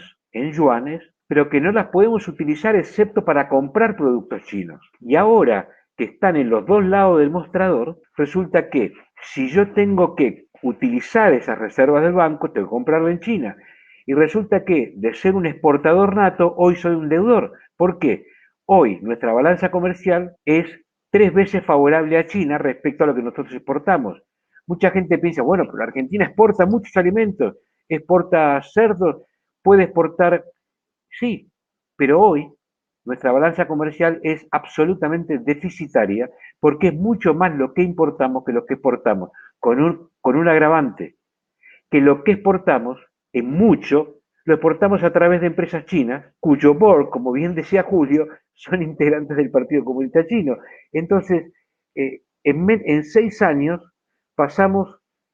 pero que no las podemos utilizar excepto para comprar productos chinos. Y ahora que están en los dos lados del mostrador, resulta que si yo tengo que utilizar esas reservas del banco, tengo que comprarlo en China. Y resulta que de ser un exportador nato, hoy soy un deudor. ¿Por qué? Hoy nuestra balanza comercial es 3 veces favorable a China respecto a lo que nosotros exportamos. Mucha gente piensa, bueno, pero Argentina exporta muchos alimentos, exporta cerdos, puede exportar, sí, pero hoy nuestra balanza comercial es absolutamente deficitaria porque es mucho más lo que importamos que lo que exportamos, con un agravante, que lo que exportamos, en mucho, lo exportamos a través de empresas chinas, cuyo board, como bien decía Julio, son integrantes del Partido Comunista Chino. Entonces, en 6 años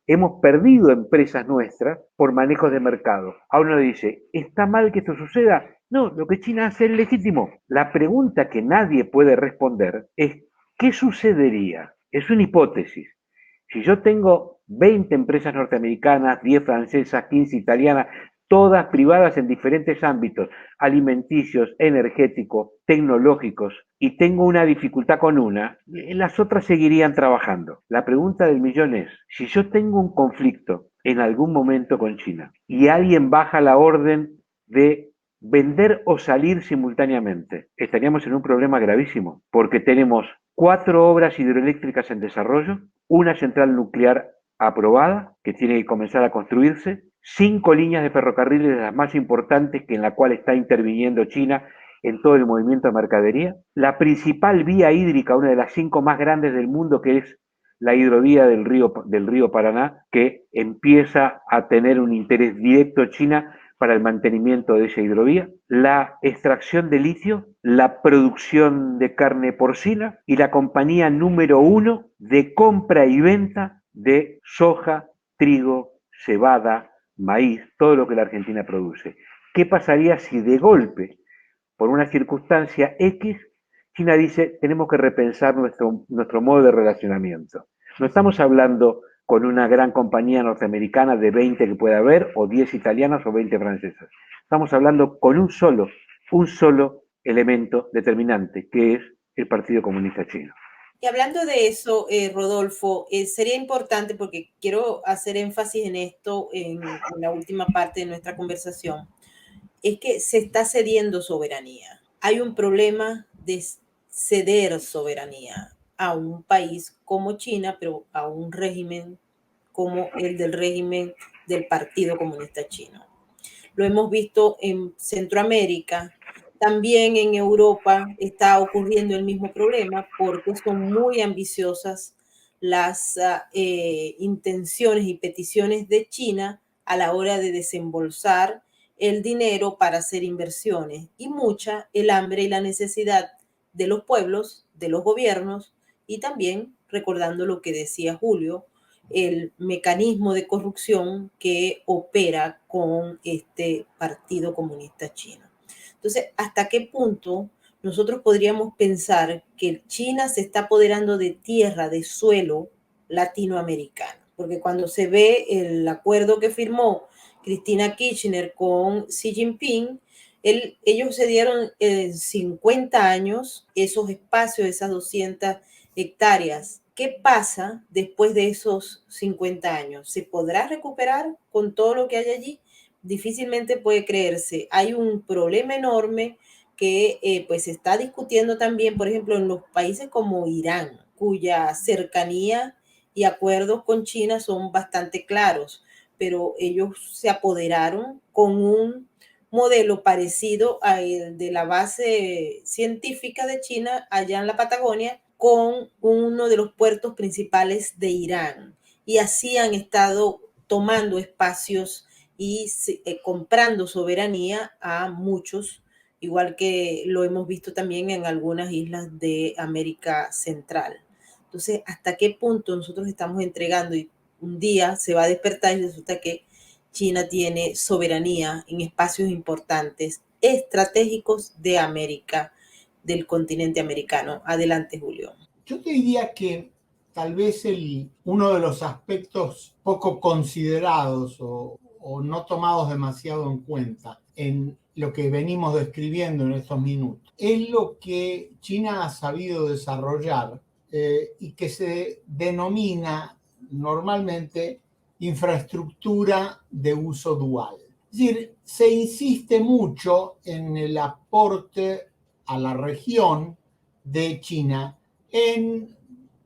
hemos perdido empresas nuestras por manejos de mercado. Ahora uno dice, ¿está mal que esto suceda? No, lo que China hace es legítimo. La pregunta que nadie puede responder es, ¿qué sucedería? Es una hipótesis. Si yo tengo 20 empresas norteamericanas, 10 francesas, 15 italianas, todas privadas en diferentes ámbitos, alimenticios, energéticos, tecnológicos, y tengo una dificultad con una, las otras seguirían trabajando. La pregunta del millón es, si yo tengo un conflicto en algún momento con China y alguien baja la orden de vender o salir simultáneamente, estaríamos en un problema gravísimo, porque tenemos 4 obras hidroeléctricas en desarrollo, una central nuclear aprobada, que tiene que comenzar a construirse, 5 líneas de ferrocarriles de las más importantes en la cual está interviniendo China en todo el movimiento de mercadería. La principal vía hídrica, una de las 5 más grandes del mundo, que es la hidrovía del río Paraná, que empieza a tener un interés directo China para el mantenimiento de esa hidrovía, la extracción de litio, la producción de carne porcina y la compañía número 1 de compra y venta de soja, trigo, cebada, maíz, todo lo que la Argentina produce. ¿Qué pasaría si de golpe, por una circunstancia X, China dice, tenemos que repensar nuestro modo de relacionamiento? No estamos hablando con una gran compañía norteamericana de 20 que pueda haber, o 10 italianas o 20 francesas. Estamos hablando con un solo elemento determinante, que es el Partido Comunista Chino. Y hablando de eso, Rodolfo, sería importante, porque quiero hacer énfasis en esto en la última parte de nuestra conversación, es que se está cediendo soberanía. Hay un problema de ceder soberanía a un país como China, pero a un régimen como el del régimen del Partido Comunista Chino. Lo hemos visto en Centroamérica, también en Europa está ocurriendo el mismo problema porque son muy ambiciosas las intenciones y peticiones de China a la hora de desembolsar el dinero para hacer inversiones, y mucha el hambre y la necesidad de los pueblos, de los gobiernos, y también, recordando lo que decía Julio, el mecanismo de corrupción que opera con este Partido Comunista Chino. Entonces, ¿hasta qué punto nosotros podríamos pensar que China se está apoderando de tierra, de suelo latinoamericano? Porque cuando se ve el acuerdo que firmó Cristina Kirchner con Xi Jinping, ellos se dieron en 50 años esos espacios, esas 200 hectáreas. ¿Qué pasa después de esos 50 años? ¿Se podrá recuperar con todo lo que hay allí? Difícilmente puede creerse. Hay un problema enorme que pues se está discutiendo también, por ejemplo, en los países como Irán, cuya cercanía y acuerdos con China son bastante claros, pero ellos se apoderaron con un modelo parecido al de la base científica de China allá en la Patagonia, con uno de los puertos principales de Irán. Y así han estado tomando espacios y comprando soberanía a muchos, igual que lo hemos visto también en algunas islas de América Central. Entonces, ¿hasta qué punto nosotros estamos entregando? Y un día se va a despertar y resulta que China tiene soberanía en espacios importantes, estratégicos de América, del continente americano. Adelante, Julio. Yo te diría que tal vez uno de los aspectos poco considerados o no tomados demasiado en cuenta en lo que venimos describiendo en estos minutos es lo que China ha sabido desarrollar y que se denomina normalmente infraestructura de uso dual. Es decir, se insiste mucho en el aporte a la región de China en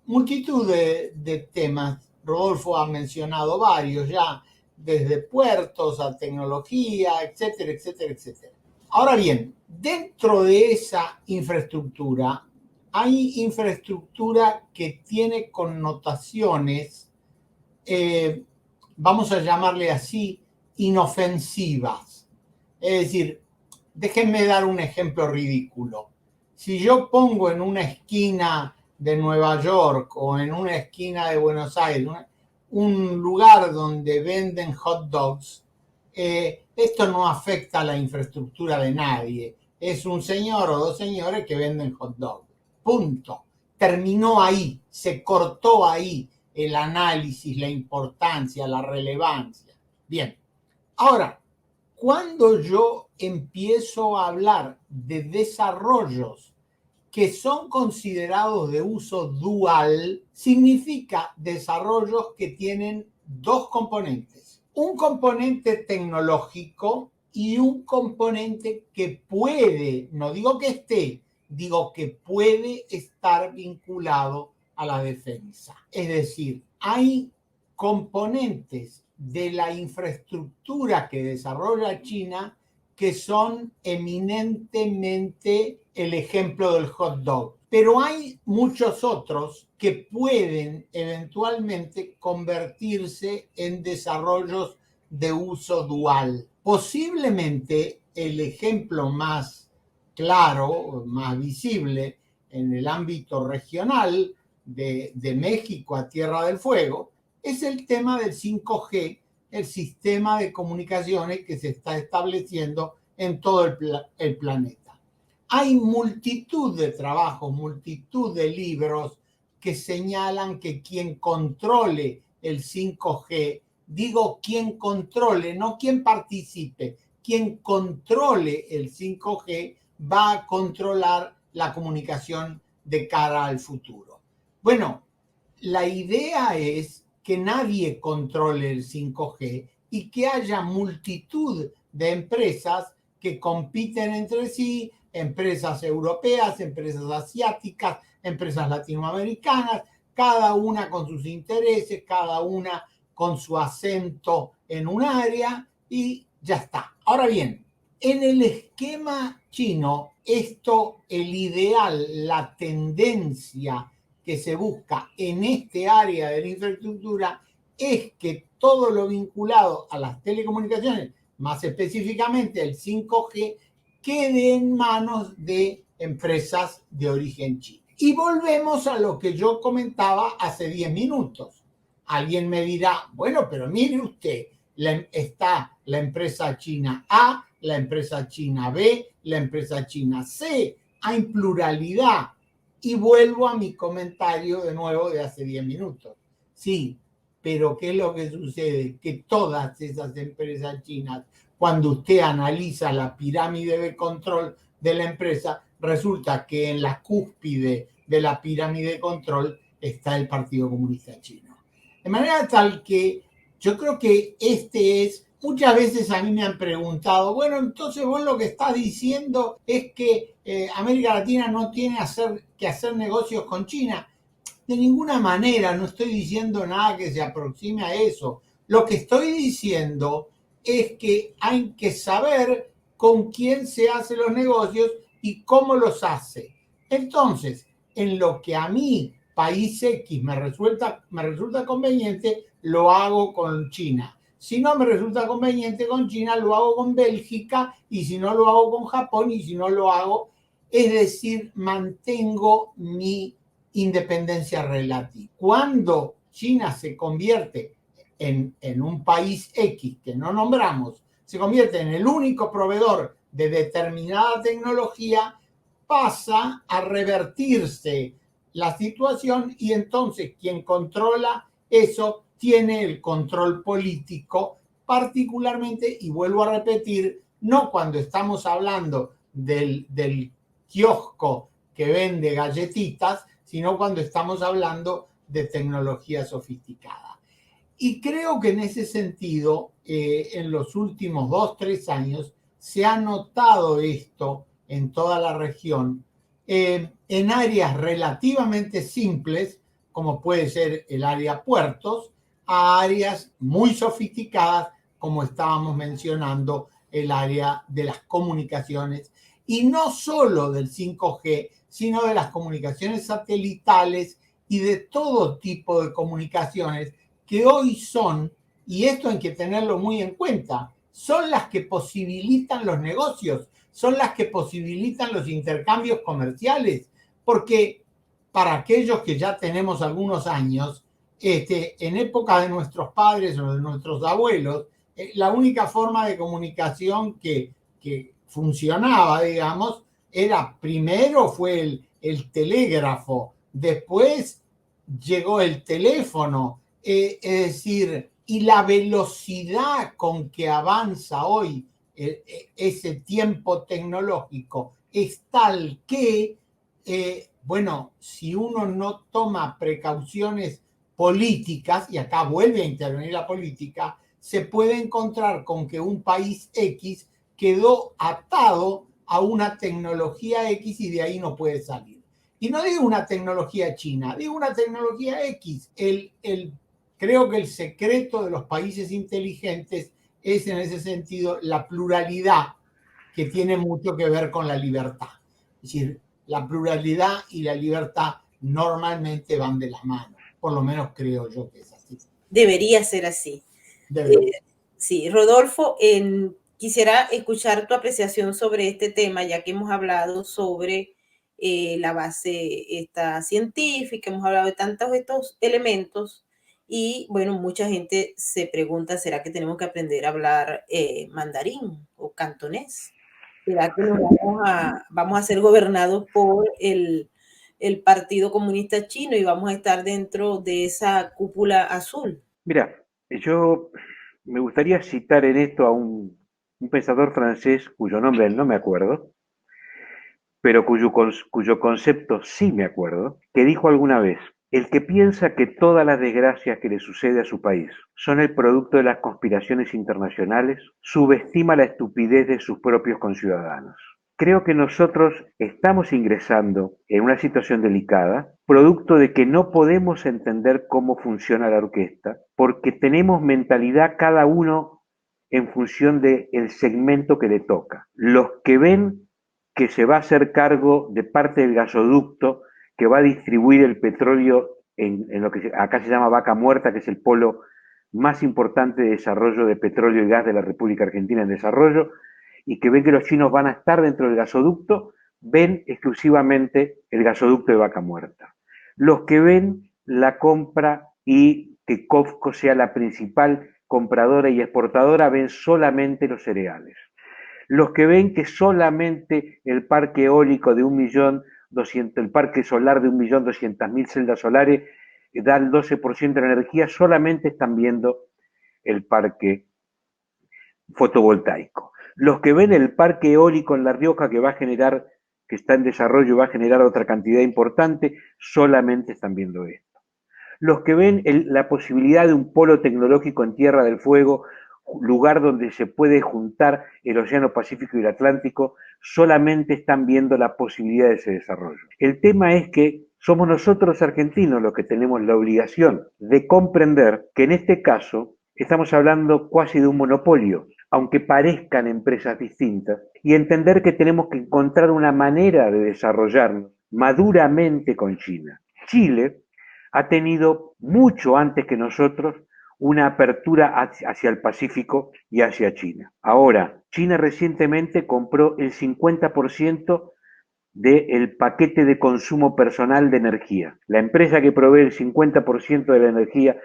multitud de temas. Rodolfo ha mencionado varios ya, desde puertos a tecnología, etcétera, etcétera, etcétera. Ahora bien, dentro de esa infraestructura hay infraestructura que tiene connotaciones, vamos a llamarle así, inofensivas. Es decir, déjenme dar un ejemplo ridículo. Si yo pongo en una esquina de Nueva York o en una esquina de Buenos Aires un lugar donde venden hot dogs, esto no afecta a la infraestructura de nadie. Es un señor o dos señores que venden hot dogs. Punto. Terminó ahí, se cortó ahí el análisis, la importancia, la relevancia. Bien, ahora, cuando yo empiezo a hablar de desarrollos que son considerados de uso dual, significa desarrollos que tienen dos componentes. Un componente tecnológico y un componente que puede, no digo que esté, digo que puede estar vinculado a la defensa. Es decir, hay componentes de la infraestructura que desarrolla China que son eminentemente el ejemplo del hot dog. Pero hay muchos otros que pueden eventualmente convertirse en desarrollos de uso dual. Posiblemente el ejemplo más claro, más visible en el ámbito regional de México a Tierra del Fuego es el tema del 5G, el sistema de comunicaciones que se está estableciendo en todo el planeta. Hay multitud de trabajos, multitud de libros que señalan que quien controle el 5G, digo quien controle, no quien participe, quien controle el 5G va a controlar la comunicación de cara al futuro. Bueno, la idea es que nadie controle el 5G y que haya multitud de empresas que compiten entre sí, empresas europeas, empresas asiáticas, empresas latinoamericanas, cada una con sus intereses, cada una con su acento en un área y ya está. Ahora bien, en el esquema chino, esto, el ideal, la tendencia que se busca en este área de la infraestructura es que todo lo vinculado a las telecomunicaciones, más específicamente el 5G, quede en manos de empresas de origen chino. Y volvemos a lo que yo comentaba hace 10 minutos. Alguien me dirá, bueno, pero mire usted, está la empresa china A, la empresa china B, la empresa china C, hay pluralidad. Y vuelvo a mi comentario de nuevo de hace 10 minutos. Sí, pero ¿qué es lo que sucede? Que todas esas empresas chinas, cuando usted analiza la pirámide de control de la empresa, resulta que en la cúspide de la pirámide de control está el Partido Comunista Chino. De manera tal que yo creo que muchas veces a mí me han preguntado, bueno, entonces vos lo que estás diciendo es que América Latina no tiene que hacer negocios con China. De ninguna manera, no estoy diciendo nada que se aproxime a eso. Lo que estoy diciendo es que hay que saber con quién se hacen los negocios y cómo los hace. Entonces, en lo que a mí, país X, me resulta conveniente, lo hago con China. Si no me resulta conveniente con China, lo hago con Bélgica, y si no, lo hago con Japón, y si no, lo hago, es decir, mantengo mi independencia relativa. Cuando China se convierte en un país X que no nombramos, se convierte en el único proveedor de determinada tecnología, pasa a revertirse la situación y entonces quien controla eso tiene el control político, particularmente, y vuelvo a repetir, no cuando estamos hablando del kiosco que vende galletitas, sino cuando estamos hablando de tecnología sofisticada. Y creo que en ese sentido, en los últimos 2-3 años, se ha notado esto en toda la región, en áreas relativamente simples, como puede ser el área puertos, a áreas muy sofisticadas, como estábamos mencionando, el área de las comunicaciones, y no solo del 5G, sino de las comunicaciones satelitales y de todo tipo de comunicaciones que hoy son, y esto hay que tenerlo muy en cuenta, son las que posibilitan los negocios, son las que posibilitan los intercambios comerciales, porque para aquellos que ya tenemos algunos años, en época de nuestros padres o de nuestros abuelos, la única forma de comunicación que funcionaba, digamos, primero fue el telégrafo, después llegó el teléfono, es decir, y la velocidad con que avanza hoy ese tiempo tecnológico es tal que, bueno, si uno no toma precauciones políticas, y acá vuelve a intervenir la política, se puede encontrar con que un país X quedó atado a una tecnología X y de ahí no puede salir. Y no digo una tecnología china, digo una tecnología X. El Creo que el secreto de los países inteligentes es en ese sentido la pluralidad, que tiene mucho que ver con la libertad. Es decir, la pluralidad y la libertad normalmente van de la mano, por lo menos creo yo que es así. Debería ser así. Sí, Rodolfo, quisiera escuchar tu apreciación sobre este tema, ya que hemos hablado sobre la base esta científica, hemos hablado de tantos estos elementos y bueno, mucha gente se pregunta, ¿será que tenemos que aprender a hablar mandarín o cantonés? ¿Será que vamos a ser gobernados por el Partido Comunista Chino y vamos a estar dentro de esa cúpula azul? Mira, yo me gustaría citar en esto a un pensador francés cuyo nombre no me acuerdo, pero cuyo concepto sí me acuerdo, que dijo alguna vez: el que piensa que todas las desgracias que le sucede a su país son el producto de las conspiraciones internacionales, subestima la estupidez de sus propios conciudadanos. Creo que nosotros estamos ingresando en una situación delicada, producto de que no podemos entender cómo funciona la orquesta, porque tenemos mentalidad cada uno en función del segmento que le toca. Los que ven que se va a hacer cargo de parte del gasoducto que va a distribuir el petróleo en lo que acá se llama Vaca Muerta, que es el polo más importante de desarrollo de petróleo y gas de la República Argentina en desarrollo, y que ven que los chinos van a estar dentro del gasoducto, ven exclusivamente el gasoducto de Vaca Muerta. Los que ven la compra y que COFCO sea la principal compradora y exportadora ven solamente los cereales. Los que ven que solamente el parque eólico de 1.200.000, el parque solar de 1.200.000 celdas solares da el 12% de la energía, solamente están viendo el parque fotovoltaico. Los que ven el parque eólico en La Rioja que va a generar, que está en desarrollo y va a generar otra cantidad importante, solamente están viendo esto. Los que ven la posibilidad de un polo tecnológico en Tierra del Fuego, lugar donde se puede juntar el Océano Pacífico y el Atlántico, solamente están viendo la posibilidad de ese desarrollo. El tema es que somos nosotros argentinos los que tenemos la obligación de comprender que en este caso estamos hablando casi de un monopolio, aunque parezcan empresas distintas, y entender que tenemos que encontrar una manera de desarrollarnos maduramente con China. Chile ha tenido mucho antes que nosotros una apertura hacia el Pacífico y hacia China. Ahora, China recientemente compró el 50% del paquete de consumo personal de energía. La empresa que provee el 50% de la energía,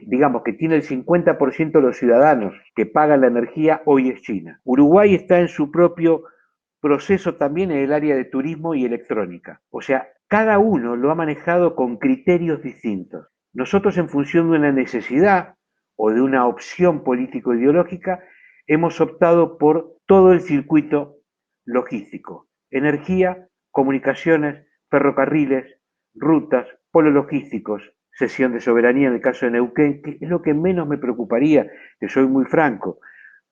digamos que tiene el 50% de los ciudadanos que pagan la energía, hoy es China. Uruguay está en su propio proceso también en el área de turismo y electrónica. O sea, cada uno lo ha manejado con criterios distintos. Nosotros, en función de una necesidad o de una opción político-ideológica, hemos optado por todo el circuito logístico: energía, comunicaciones, ferrocarriles, rutas, polos logísticos, cesión de soberanía en el caso de Neuquén, que es lo que menos me preocuparía, que soy muy franco,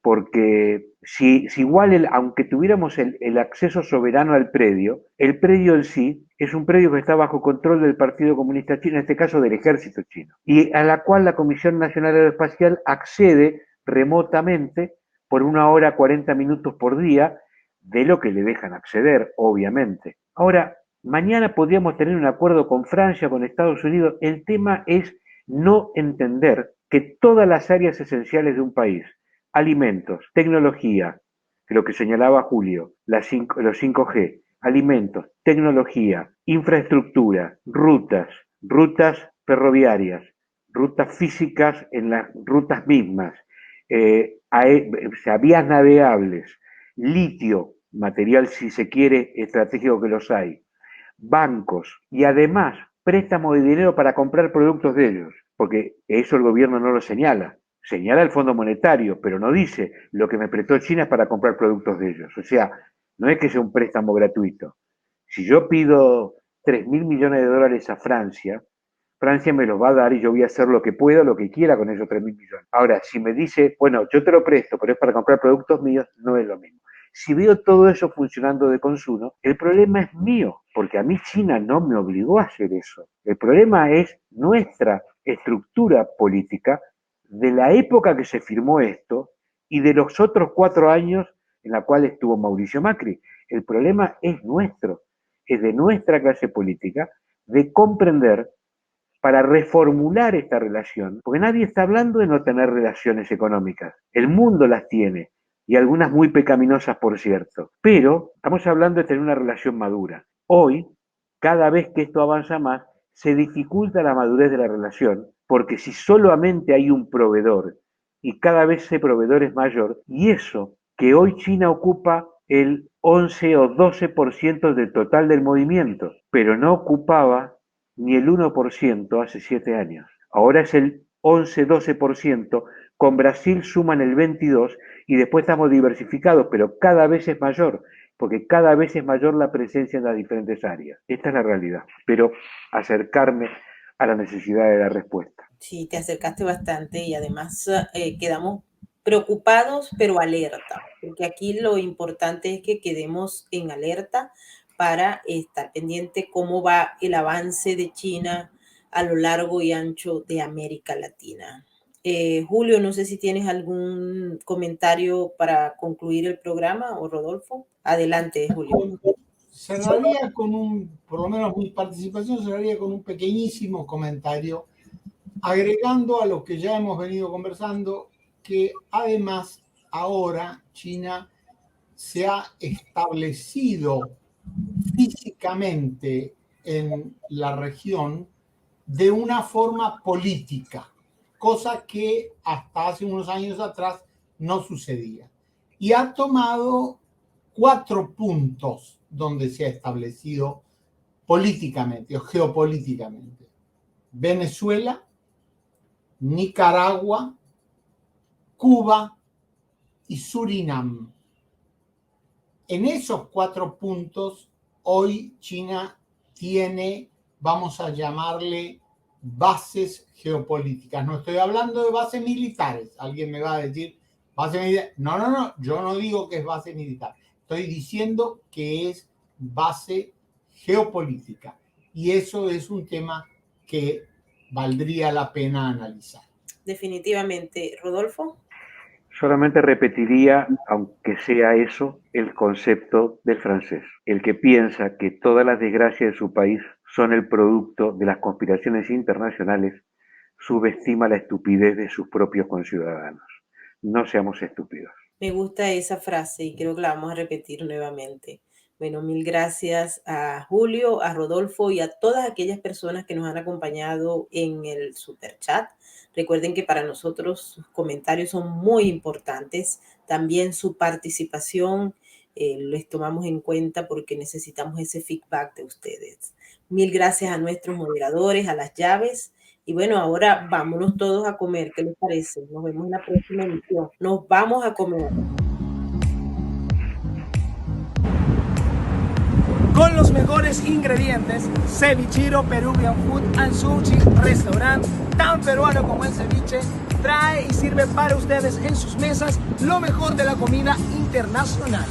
porque si igual, aunque tuviéramos el acceso soberano al predio, el predio en sí es un predio que está bajo control del Partido Comunista Chino, en este caso del Ejército Chino, y a la cual la Comisión Nacional Aeroespacial accede remotamente por 1 hora 40 minutos por día, de lo que le dejan acceder, obviamente. Ahora, mañana podríamos tener un acuerdo con Francia, con Estados Unidos. El tema es no entender que todas las áreas esenciales de un país, alimentos, tecnología, lo que señalaba Julio, los 5G, alimentos, tecnología, infraestructura, rutas ferroviarias, rutas físicas en las rutas mismas, vías navegables, litio, material si se quiere estratégico que los hay, bancos y además préstamo de dinero para comprar productos de ellos, porque eso el gobierno no lo señala. Señala el Fondo Monetario, pero no dice lo que me prestó China es para comprar productos de ellos. O sea, no es que sea un préstamo gratuito. Si yo pido 3.000 millones de dólares a Francia, Francia me los va a dar y yo voy a hacer lo que pueda, lo que quiera con esos 3.000 millones. Ahora, si me dice, bueno, yo te lo presto, pero es para comprar productos míos, no es lo mismo. Si veo todo eso funcionando de consumo, el problema es mío, porque a mí China no me obligó a hacer eso. El problema es nuestra estructura política de la época que se firmó esto y de los otros 4 años en la cual estuvo Mauricio Macri. El problema es nuestro, es de nuestra clase política, de comprender para reformular esta relación, porque nadie está hablando de no tener relaciones económicas, el mundo las tiene, y algunas muy pecaminosas, por cierto, pero estamos hablando de tener una relación madura. Hoy, cada vez que esto avanza más, se dificulta la madurez de la relación, porque si solamente hay un proveedor, y cada vez ese proveedor es mayor, y eso que hoy China ocupa el 11 o 12% del total del movimiento, pero no ocupaba ni el 1% hace 7 años. Ahora es el 11-12%, con Brasil suman el 22% y después estamos diversificados, pero cada vez es mayor, porque cada vez es mayor la presencia en las diferentes áreas. Esta es la realidad, pero acercarme a la necesidad de la respuesta. Sí, te acercaste bastante y además quedamos preocupados pero alerta, porque aquí lo importante es que quedemos en alerta para estar pendiente cómo va el avance de China a lo largo y ancho de América Latina. Julio, no sé si tienes algún comentario para concluir el programa, o Rodolfo. Adelante, Julio. Cerraría por lo menos mi participación cerraría con un pequeñísimo comentario, agregando a lo que ya hemos venido conversando, que además ahora China se ha establecido físicamente en la región de una forma política, cosa que hasta hace unos años atrás no sucedía. Y ha tomado 4 puntos donde se ha establecido políticamente o geopolíticamente: Venezuela, Nicaragua, Cuba y Surinam. En esos 4 puntos, hoy China tiene, vamos a llamarle, bases geopolíticas. No estoy hablando de bases militares. Alguien me va a decir, base militar. No, yo no digo que es base militar. Estoy diciendo que es base geopolítica. Y eso es un tema que valdría la pena analizar. Definitivamente. Rodolfo. Solamente repetiría, aunque sea eso, el concepto del francés. El que piensa que todas las desgracias de su país son el producto de las conspiraciones internacionales, subestima la estupidez de sus propios conciudadanos. No seamos estúpidos. Me gusta esa frase y creo que la vamos a repetir nuevamente. Bueno, mil gracias a Julio, a Rodolfo y a todas aquellas personas que nos han acompañado en el Superchat. Recuerden que para nosotros sus comentarios son muy importantes. También su participación les tomamos en cuenta porque necesitamos ese feedback de ustedes. Mil gracias a nuestros moderadores, a las llaves. Y bueno, ahora vámonos todos a comer. ¿Qué les parece? Nos vemos en la próxima emisión. Nos vamos a comer. Con los mejores ingredientes, Cevichiro Peruvian Food and Sushi Restaurant, tan peruano como el ceviche, trae y sirve para ustedes en sus mesas lo mejor de la comida internacional.